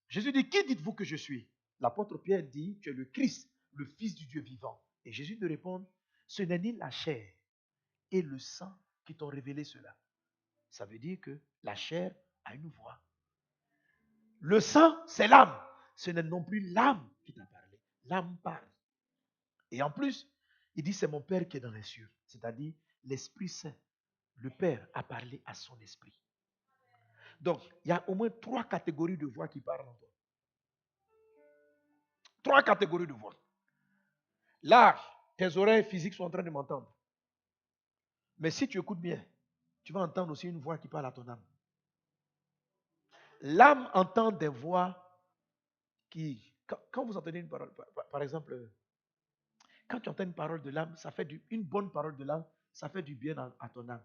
Jésus dit, qui dites-vous que je suis? L'apôtre Pierre dit, tu es le Christ, le Fils du Dieu vivant. Et Jésus lui répond, ce n'est ni la chair et le sang qui t'ont révélé cela. Ça veut dire que la chair a une voix. Le sang, c'est l'âme. Ce n'est non plus l'âme qui t'a parlé. L'âme parle. Et en plus, il dit, c'est mon Père qui est dans les cieux. C'est-à-dire, l'Esprit Saint, le Père, a parlé à son esprit. Donc, il y a au moins 3 catégories de voix qui parlent en toi. 3 catégories de voix. Là, tes oreilles physiques sont en train de m'entendre. Mais si tu écoutes bien, tu vas entendre aussi une voix qui parle à ton âme. L'âme entend des voix qui, quand vous entendez une parole, par exemple, quand tu entends une parole de l'âme, ça fait une bonne parole de l'âme, ça fait du bien à ton âme.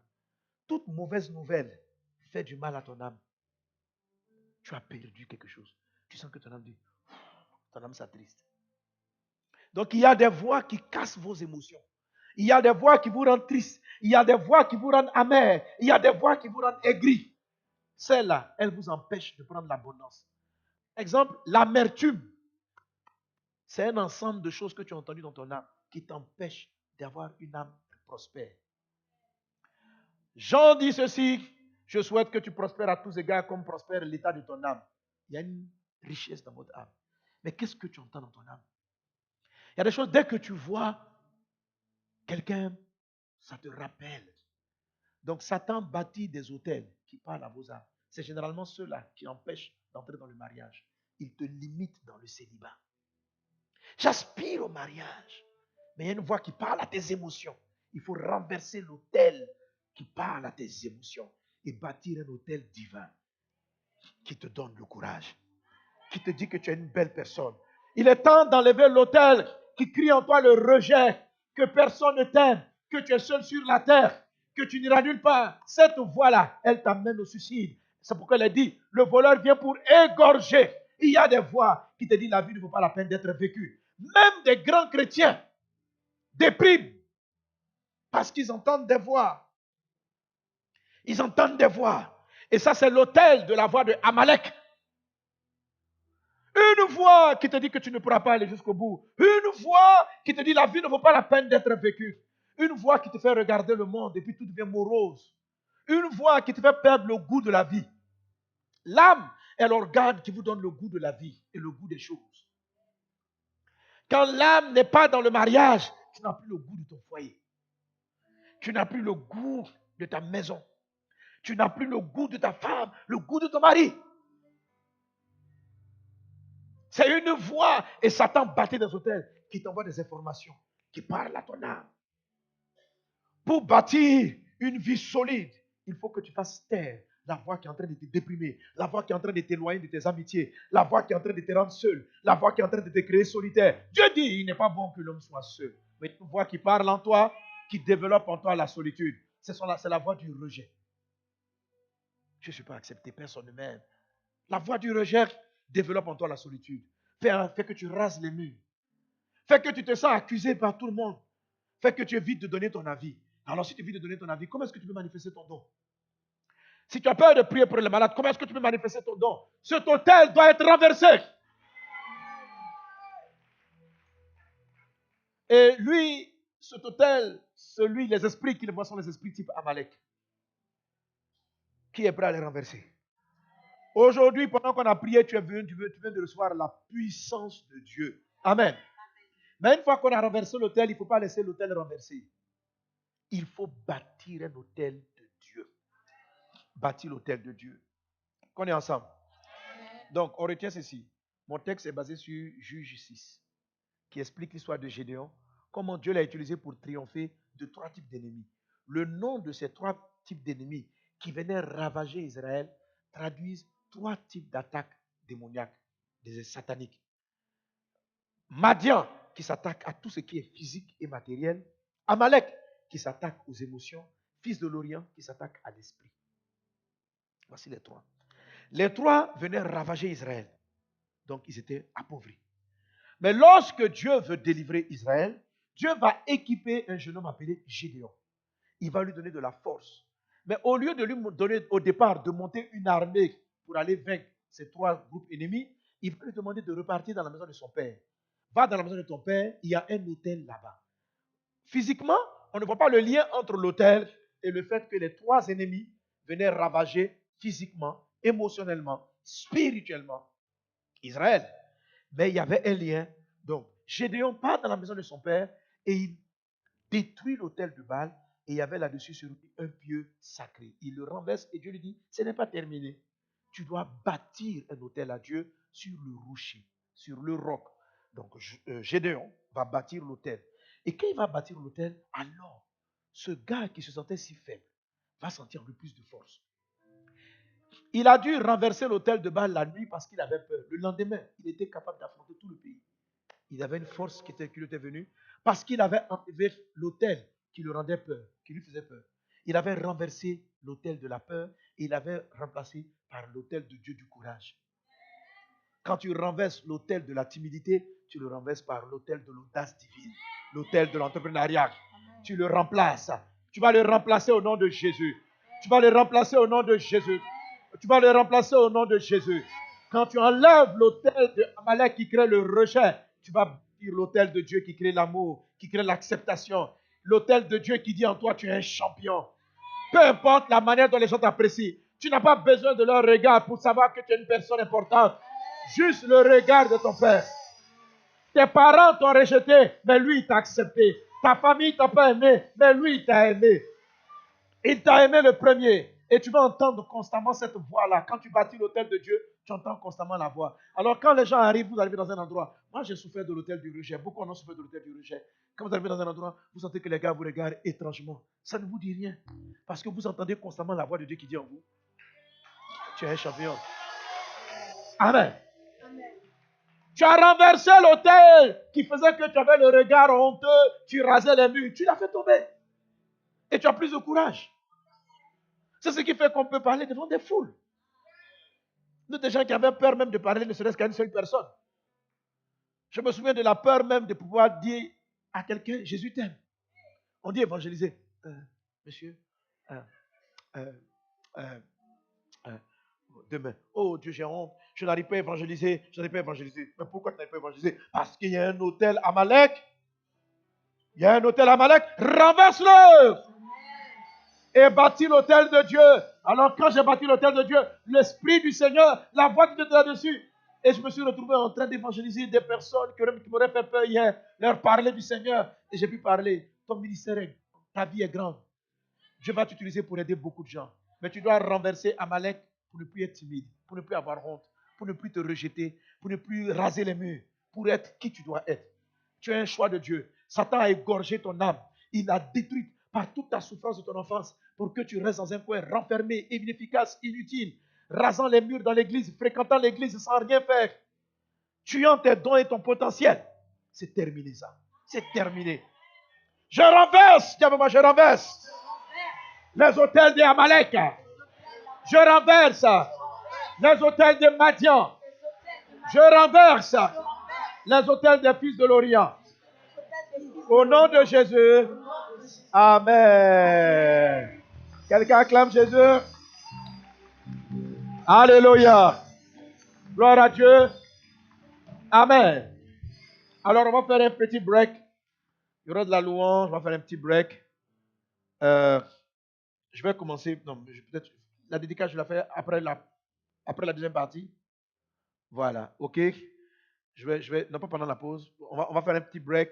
Toute mauvaise nouvelle fait du mal à ton âme. Tu as perdu quelque chose. Tu sens que ton âme s'attriste. Donc il y a des voix qui cassent vos émotions. Il y a des voix qui vous rendent triste. Il y a des voix qui vous rendent amer. Il y a des voix qui vous rendent aigris. Celles-là, elles vous empêchent de prendre l'abondance. Exemple, l'amertume. C'est un ensemble de choses que tu as entendues dans ton âme qui t'empêchent d'avoir une âme prospère. Jean dit ceci, je souhaite que tu prospères à tous égards comme prospère l'état de ton âme. Il y a une richesse dans votre âme. Mais qu'est-ce que tu entends dans ton âme? Il y a des choses, dès que tu vois quelqu'un, ça te rappelle. Donc Satan bâtit des autels qui parlent à vos âmes. C'est généralement ceux-là qui empêchent d'entrer dans le mariage. Ils te limitent dans le célibat. J'aspire au mariage. Mais il y a une voix qui parle à tes émotions. Il faut renverser l'autel qui parle à tes émotions et bâtir un autel divin qui te donne le courage, qui te dit que tu es une belle personne. Il est temps d'enlever l'autel qui crie en toi le rejet, que personne ne t'aime, que tu es seul sur la terre, que tu n'iras nulle part. Cette voix-là, elle t'amène au suicide. C'est pourquoi elle a dit, le voleur vient pour égorger. Il y a des voix qui te disent la vie ne vaut pas la peine d'être vécue. Même des grands chrétiens dépriment parce qu'ils entendent des voix. Ils entendent des voix. Et ça, c'est l'autel de la voix de Amalek. Une voix qui te dit que tu ne pourras pas aller jusqu'au bout. Une voix qui te dit la vie ne vaut pas la peine d'être vécue. Une voix qui te fait regarder le monde et puis tout devient morose. Une voix qui te fait perdre le goût de la vie. L'âme est l'organe qui vous donne le goût de la vie et le goût des choses. Quand l'âme n'est pas dans le mariage, tu n'as plus le goût de ton foyer. Tu n'as plus le goût de ta maison. Tu n'as plus le goût de ta femme, le goût de ton mari. C'est une voix et Satan bâtit des hôtels qui t'envoie des informations, qui parlent à ton âme. Pour bâtir une vie solide, il faut que tu fasses taire la voix qui est en train de te déprimer, la voix qui est en train de t'éloigner de tes amitiés, la voix qui est en train de te rendre seul, la voix qui est en train de te créer solitaire. Dieu dit, il n'est pas bon que l'homme soit seul. Mais une voix qui parle en toi, qui développe en toi la solitude. C'est la voix du rejet. Je ne suis pas accepté, personne ne m'aime. La voix du rejet développe en toi la solitude. Fait que tu rases les murs. Fait que tu te sens accusé par tout le monde. Fait que tu évites de donner ton avis. Alors si tu évites de donner ton avis, comment est-ce que tu peux manifester ton don? Si tu as peur de prier pour les malades, comment est-ce que tu peux manifester ton don? Cet autel doit être renversé. Et lui, cet autel, les esprits qu'il voit sont les esprits type Amalek. Qui est prêt à les renverser? Aujourd'hui, pendant qu'on a prié, tu viens de recevoir la puissance de Dieu. Amen. Mais une fois qu'on a renversé l'autel, il ne faut pas laisser l'autel renverser. Il faut bâtir un autel de Dieu. Bâtir l'autel de Dieu. Qu'on est ensemble. Donc, on retient ceci. Mon texte est basé sur Juge 6, qui explique l'histoire de Gédéon, comment Dieu l'a utilisé pour triompher de 3 types d'ennemis. Le nom de ces 3 types d'ennemis qui venaient ravager Israël traduisent 3 types d'attaques démoniaques, des sataniques. Madian, qui s'attaque à tout ce qui est physique et matériel. Amalek, qui s'attaque aux émotions. Fils de l'Orient, qui s'attaque à l'esprit. Voici les 3. Les 3 venaient ravager Israël. Donc, ils étaient appauvris. Mais lorsque Dieu veut délivrer Israël, Dieu va équiper un jeune homme appelé Gédéon. Il va lui donner de la force. Mais au lieu de lui donner au départ de monter une armée pour aller vaincre ces 3 groupes ennemis, il va lui demander de repartir dans la maison de son père. Va dans la maison de ton père, il y a un autel là-bas. Physiquement, on ne voit pas le lien entre l'autel et le fait que les 3 ennemis venaient ravager physiquement, émotionnellement, spirituellement Israël. Mais il y avait un lien. Donc, Gédéon part dans la maison de son père et il détruit l'autel de Baal et il y avait là-dessus sur lui un pieu sacré. Il le renverse et Dieu lui dit, ce n'est pas terminé. Tu dois bâtir un autel à Dieu sur le rocher, sur le roc. Donc Gédéon va bâtir l'autel. Et quand il va bâtir l'autel, alors ce gars qui se sentait si faible va sentir le plus de force. Il a dû renverser l'autel de Baal la nuit parce qu'il avait peur. Le lendemain, il était capable d'affronter tout le pays. Il avait une force qui lui était venue parce qu'il avait enlevé l'autel qui le rendait peur, qui lui faisait peur. Il avait renversé l'autel de la peur et il avait remplacé par l'autel de Dieu du courage. Quand tu renverses l'autel de la timidité, tu le renverses par l'autel de l'audace divine, l'autel de l'entrepreneuriat. Tu le remplaces. Tu vas le remplacer au nom de Jésus. Tu vas le remplacer au nom de Jésus. Tu vas le remplacer au nom de Jésus. Quand tu enlèves l'autel de Amalek qui crée le rejet, tu vas bâtir l'autel de Dieu qui crée l'amour, qui crée l'acceptation. L'autel de Dieu qui dit en toi, tu es un champion. Peu importe la manière dont les gens t'apprécient, tu n'as pas besoin de leur regard pour savoir que tu es une personne importante. Juste le regard de ton Père. Tes parents t'ont rejeté, mais lui, il t'a accepté. Ta famille t'a pas aimé, mais lui, il t'a aimé. Il t'a aimé le premier. Et tu vas entendre constamment cette voix-là. Quand tu bâtis l'autel de Dieu, tu entends constamment la voix. Alors quand les gens arrivent, vous arrivez dans un endroit. Moi, j'ai souffert de l'autel du rejet. Beaucoup en ont souffert de l'autel du rejet. Quand vous arrivez dans un endroit, vous sentez que les gars vous regardent étrangement. Ça ne vous dit rien. Parce que vous entendez constamment la voix de Dieu qui dit en vous, tu es un champion. Amen. Tu as renversé l'autel qui faisait que tu avais le regard honteux, tu rasais les murs, tu l'as fait tomber. Et tu as plus de courage. C'est ce qui fait qu'on peut parler devant des foules. Nous, des gens qui avaient peur même de parler, ne serait-ce qu'à une seule personne. Je me souviens de la peur même de pouvoir dire à quelqu'un, Jésus t'aime. On dit évangéliser. Monsieur, demain. Oh Dieu, j'ai honte. Je n'arrive pas à évangéliser. Mais pourquoi tu n'arrives pas à évangéliser? Parce qu'il y a un hôtel Amalek. Il y a un hôtel Amalek. Renverse-le et bâtis l'hôtel de Dieu. Alors quand j'ai bâti l'hôtel de Dieu, l'Esprit du Seigneur, la voix de Dieu était là-dessus. Et je me suis retrouvé en train d'évangéliser des personnes qui m'auraient fait peur hier, leur parler du Seigneur. Et j'ai pu parler. Ton ministère, ta vie est grande. Dieu va t'utiliser pour aider beaucoup de gens. Mais tu dois renverser Amalek pour ne plus être timide, pour ne plus avoir honte, pour ne plus te rejeter, pour ne plus raser les murs, pour être qui tu dois être. Tu as un choix de Dieu. Satan a égorgé ton âme. Il a détruit par toute ta souffrance de ton enfance pour que tu restes dans un coin renfermé, inefficace, inutile, rasant les murs dans l'église, fréquentant l'église sans rien faire, tuant tes dons et ton potentiel. C'est terminé ça. C'est terminé. Je renverse, dis moi, je renverse les hôtels de Amalek. Je renverse les hôtels de Madian. Je renverse les hôtels des fils de l'Orient. Au nom de Jésus. Amen. Quelqu'un acclame Jésus? Alléluia. Gloire à Dieu. Amen. Alors, on va faire un petit break. Il y aura de la louange. On va faire un petit break. Je vais commencer. Non, peut-être la dédicace, je la fais après la deuxième partie. Voilà. OK. Non pas pendant la pause. On va faire un petit break.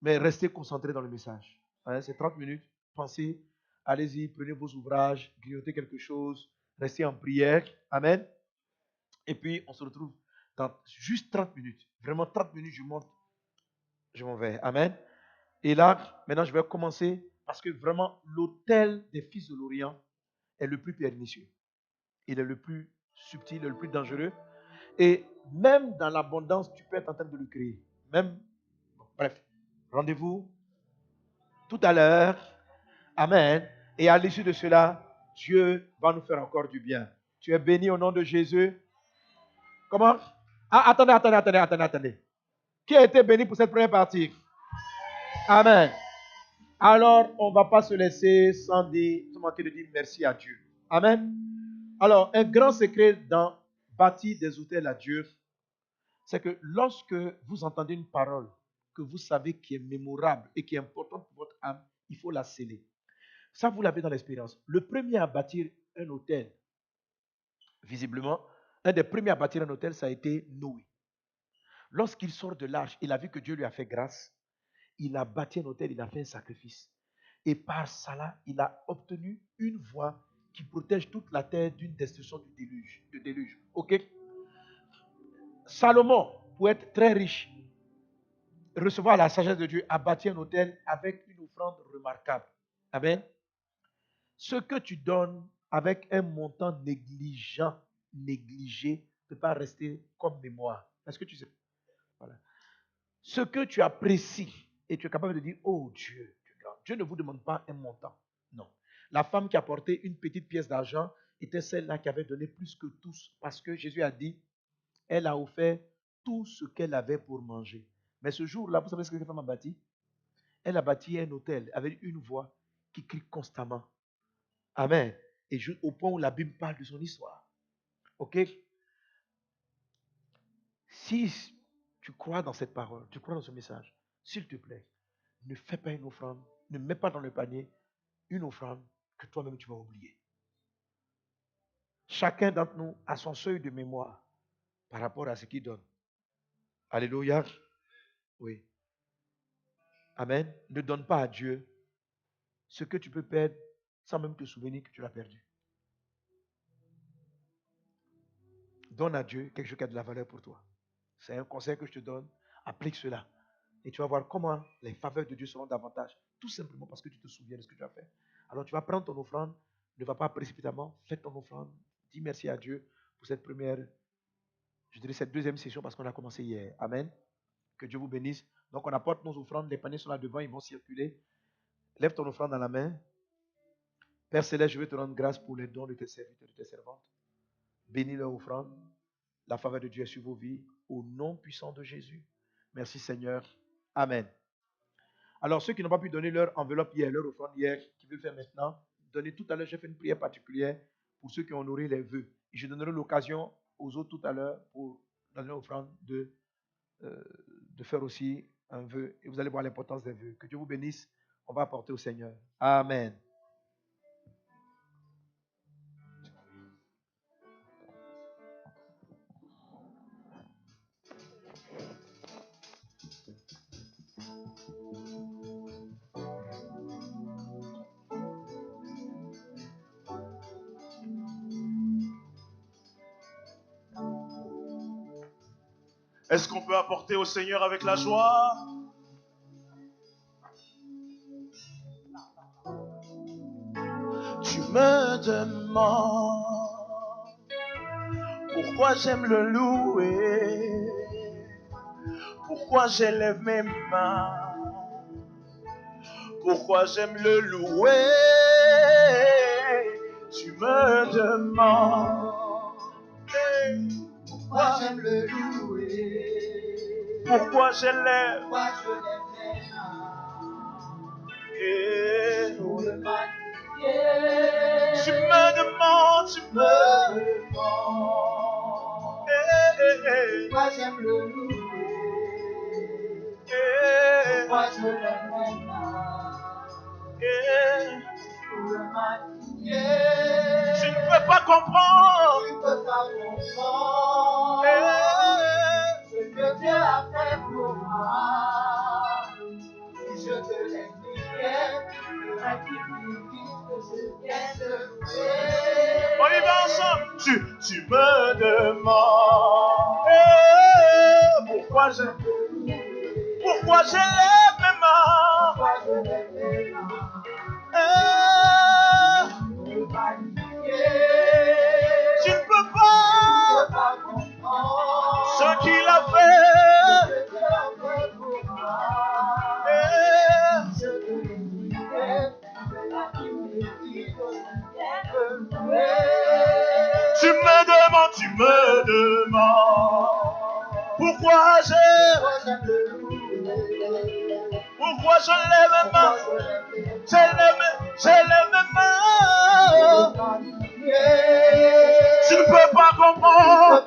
Mais restez concentrés dans le message. Hein, c'est 30 minutes. Pensez. Allez-y. Prenez vos ouvrages. Grignotez quelque chose. Restez en prière. Amen. Et puis, on se retrouve dans juste 30 minutes. Vraiment 30 minutes, je monte. Je m'en vais. Amen. Et là, maintenant, je vais commencer parce que vraiment, l'autel des fils de l'Orient est le plus pernicieux. Il est le plus subtil, le plus dangereux. Et même dans l'abondance, tu peux être en train de le créer. Même, bref, rendez-vous tout à l'heure. Amen. Et à l'issue de cela, Dieu va nous faire encore du bien. Tu es béni au nom de Jésus. Comment? Ah, attendez. Qui a été béni pour cette première partie? Amen. Alors, on ne va pas se laisser sans manquer de dire merci à Dieu. Amen. Alors, un grand secret dans bâtir des hôtels à Dieu, c'est que lorsque vous entendez une parole que vous savez qui est mémorable et qui est importante pour votre âme, il faut la sceller. Ça, vous l'avez dans l'expérience. Le premier à bâtir un hôtel, visiblement, un des premiers à bâtir un hôtel, ça a été Noé. Lorsqu'il sort de l'arche, il a vu que Dieu lui a fait grâce. Il a bâti un hôtel, il a fait un sacrifice. Et par cela, il a obtenu une voie qui protège toute la terre d'une destruction du déluge. OK? Salomon, pour être très riche, recevoir la sagesse de Dieu, a bâti un autel avec une offrande remarquable. Amen. Ce que tu donnes avec un montant négligé, ne peut pas rester comme mémoire. Est-ce que tu sais? Voilà. Ce que tu apprécies et tu es capable de dire, oh Dieu, Dieu ne vous demande pas un montant. Non. La femme qui a porté une petite pièce d'argent était celle-là qui avait donné plus que tous parce que Jésus a dit, elle a offert tout ce qu'elle avait pour manger. Mais ce jour-là, vous savez ce que cette femme a bâti? Elle a bâti un hôtel avec une voix qui crie constamment. Amen. Et au point où la Bible parle de son histoire. Ok? Si tu crois dans cette parole, tu crois dans ce message, s'il te plaît, ne fais pas une offrande, ne mets pas dans le panier une offrande que toi-même tu vas oublier. Chacun d'entre nous a son seuil de mémoire par rapport à ce qu'il donne. Alléluia. Oui. Amen. Ne donne pas à Dieu ce que tu peux perdre sans même te souvenir que tu l'as perdu. Donne à Dieu quelque chose qui a de la valeur pour toi. C'est un conseil que je te donne. Applique cela. Et tu vas voir comment les faveurs de Dieu seront davantage. Tout simplement parce que tu te souviens de ce que tu as fait. Alors tu vas prendre ton offrande. Ne va pas précipitamment. Fais ton offrande. Dis merci à Dieu pour cette première, je dirais cette deuxième session parce qu'on a commencé hier. Amen. Que Dieu vous bénisse. Donc on apporte nos offrandes. Les paniers sont là devant. Ils vont circuler. Lève ton offrande dans la main. Père Céleste, je veux te rendre grâce pour les dons de tes serviteurs et de tes servantes. Bénis leur offrande. La faveur de Dieu est sur vos vies. Au nom puissant de Jésus. Merci Seigneur. Amen. Alors, ceux qui n'ont pas pu donner leur enveloppe hier, leur offrande hier, qui veulent faire maintenant, donnez tout à l'heure. J'ai fait une prière particulière pour ceux qui ont honoré les vœux. Et je donnerai l'occasion aux autres tout à l'heure pour donner l'offrande de faire aussi un vœu. Et vous allez voir l'importance des vœux. Que Dieu vous bénisse. On va apporter au Seigneur. Amen. Est-ce qu'on peut apporter au Seigneur avec la joie? Tu me demandes pourquoi j'aime le louer, pourquoi j'élève mes mains, pourquoi j'aime le louer. Tu me demandes pourquoi j'aime le louer, pourquoi j'élève mes mains et pour le magnifier. Tu me demandes pourquoi j'aime le louer, pourquoi je lève mes mains pour le magnifier. Tu ne peux pas comprendre, ce que Dieu a fait pour moi. Si je te l'expliquais, on y va ensemble. Tu me demandes pourquoi je lève mes mains. Tu ne peux pas comprendre ce qu'il a fait. Tu me demandes pourquoi je lève mes mains. Je lève mes mains. Tu ne peux pas comprendre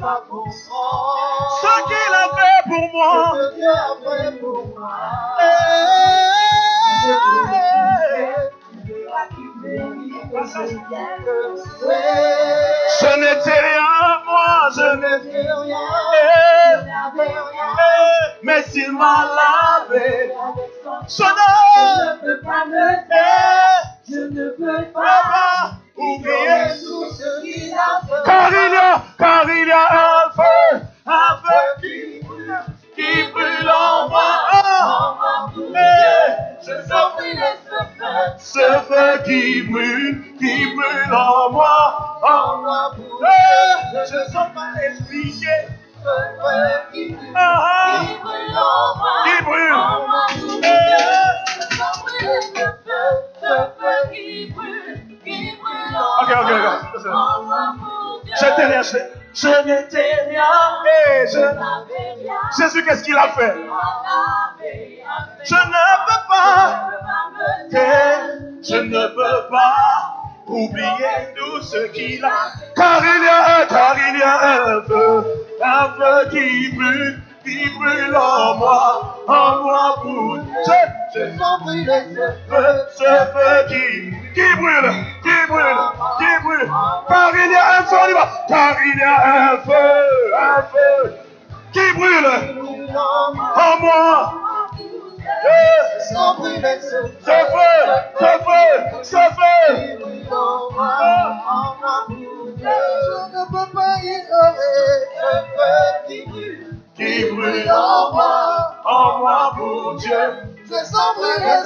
ce qu'il a fait pour moi. Je n'étais rien, moi, je n'étais rien, mais il m'a lavé. Je ne peux pas me taire, je ne peux pas oublier tout ce qu'il a fait. Car il y a un feu qui brûle en moi. brûle en moi, en moi. Je ne sais pas expliquer. Qui brûle en moi, qui brûle en moi. Ok. Je n'étais rien. Jésus, qu'est-ce qu'il a fait? Je ne peux pas oublier tout ce qu'il a. Car il y a un feu qui brûle en moi pour je sens brûler ce feu qui brûle. Car il y a un feu, car il y a un feu qui brûle en moi. Sans brûler ce feu. Je ne peux pas ignorer ce feu qui brûle en moi pour Dieu. Je sens brûler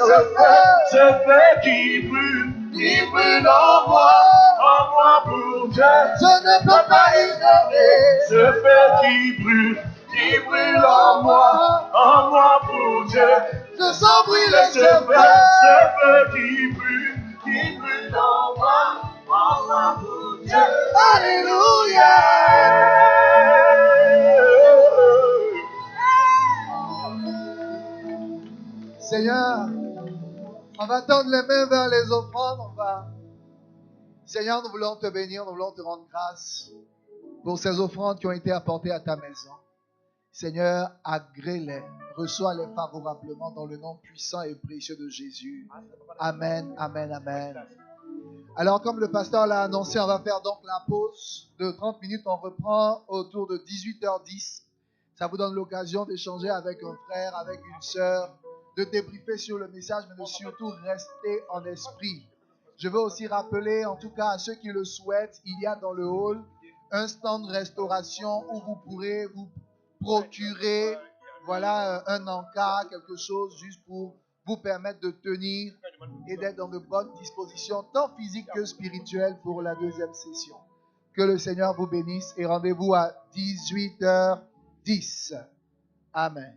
ce feu qui brûle en moi pour Dieu. Je ne peux pas ignorer ce feu qui brûle en moi pour Dieu. Je sens brûler ce feu qui brûle en moi pour Dieu. Alléluia. Seigneur, on va tendre les mains vers les offrandes. Seigneur, nous voulons te bénir, nous voulons te rendre grâce pour ces offrandes qui ont été apportées à ta maison. Seigneur, agrée-les, reçois-les favorablement dans le nom puissant et précieux de Jésus. Amen, amen, amen. Alors, comme le pasteur l'a annoncé, on va faire donc la pause de 30 minutes. On reprend autour de 18h10. Ça vous donne l'occasion d'échanger avec un frère, avec une sœur, de débriefer sur le message, mais de surtout rester en esprit. Je veux aussi rappeler, en tout cas à ceux qui le souhaitent, il y a dans le hall un stand restauration où vous pourrez vous procurer un encart, quelque chose juste pour vous permettre de tenir et d'être dans de bonnes dispositions, tant physiques que spirituelles, pour la deuxième session. Que le Seigneur vous bénisse et rendez-vous à 18h10. Amen.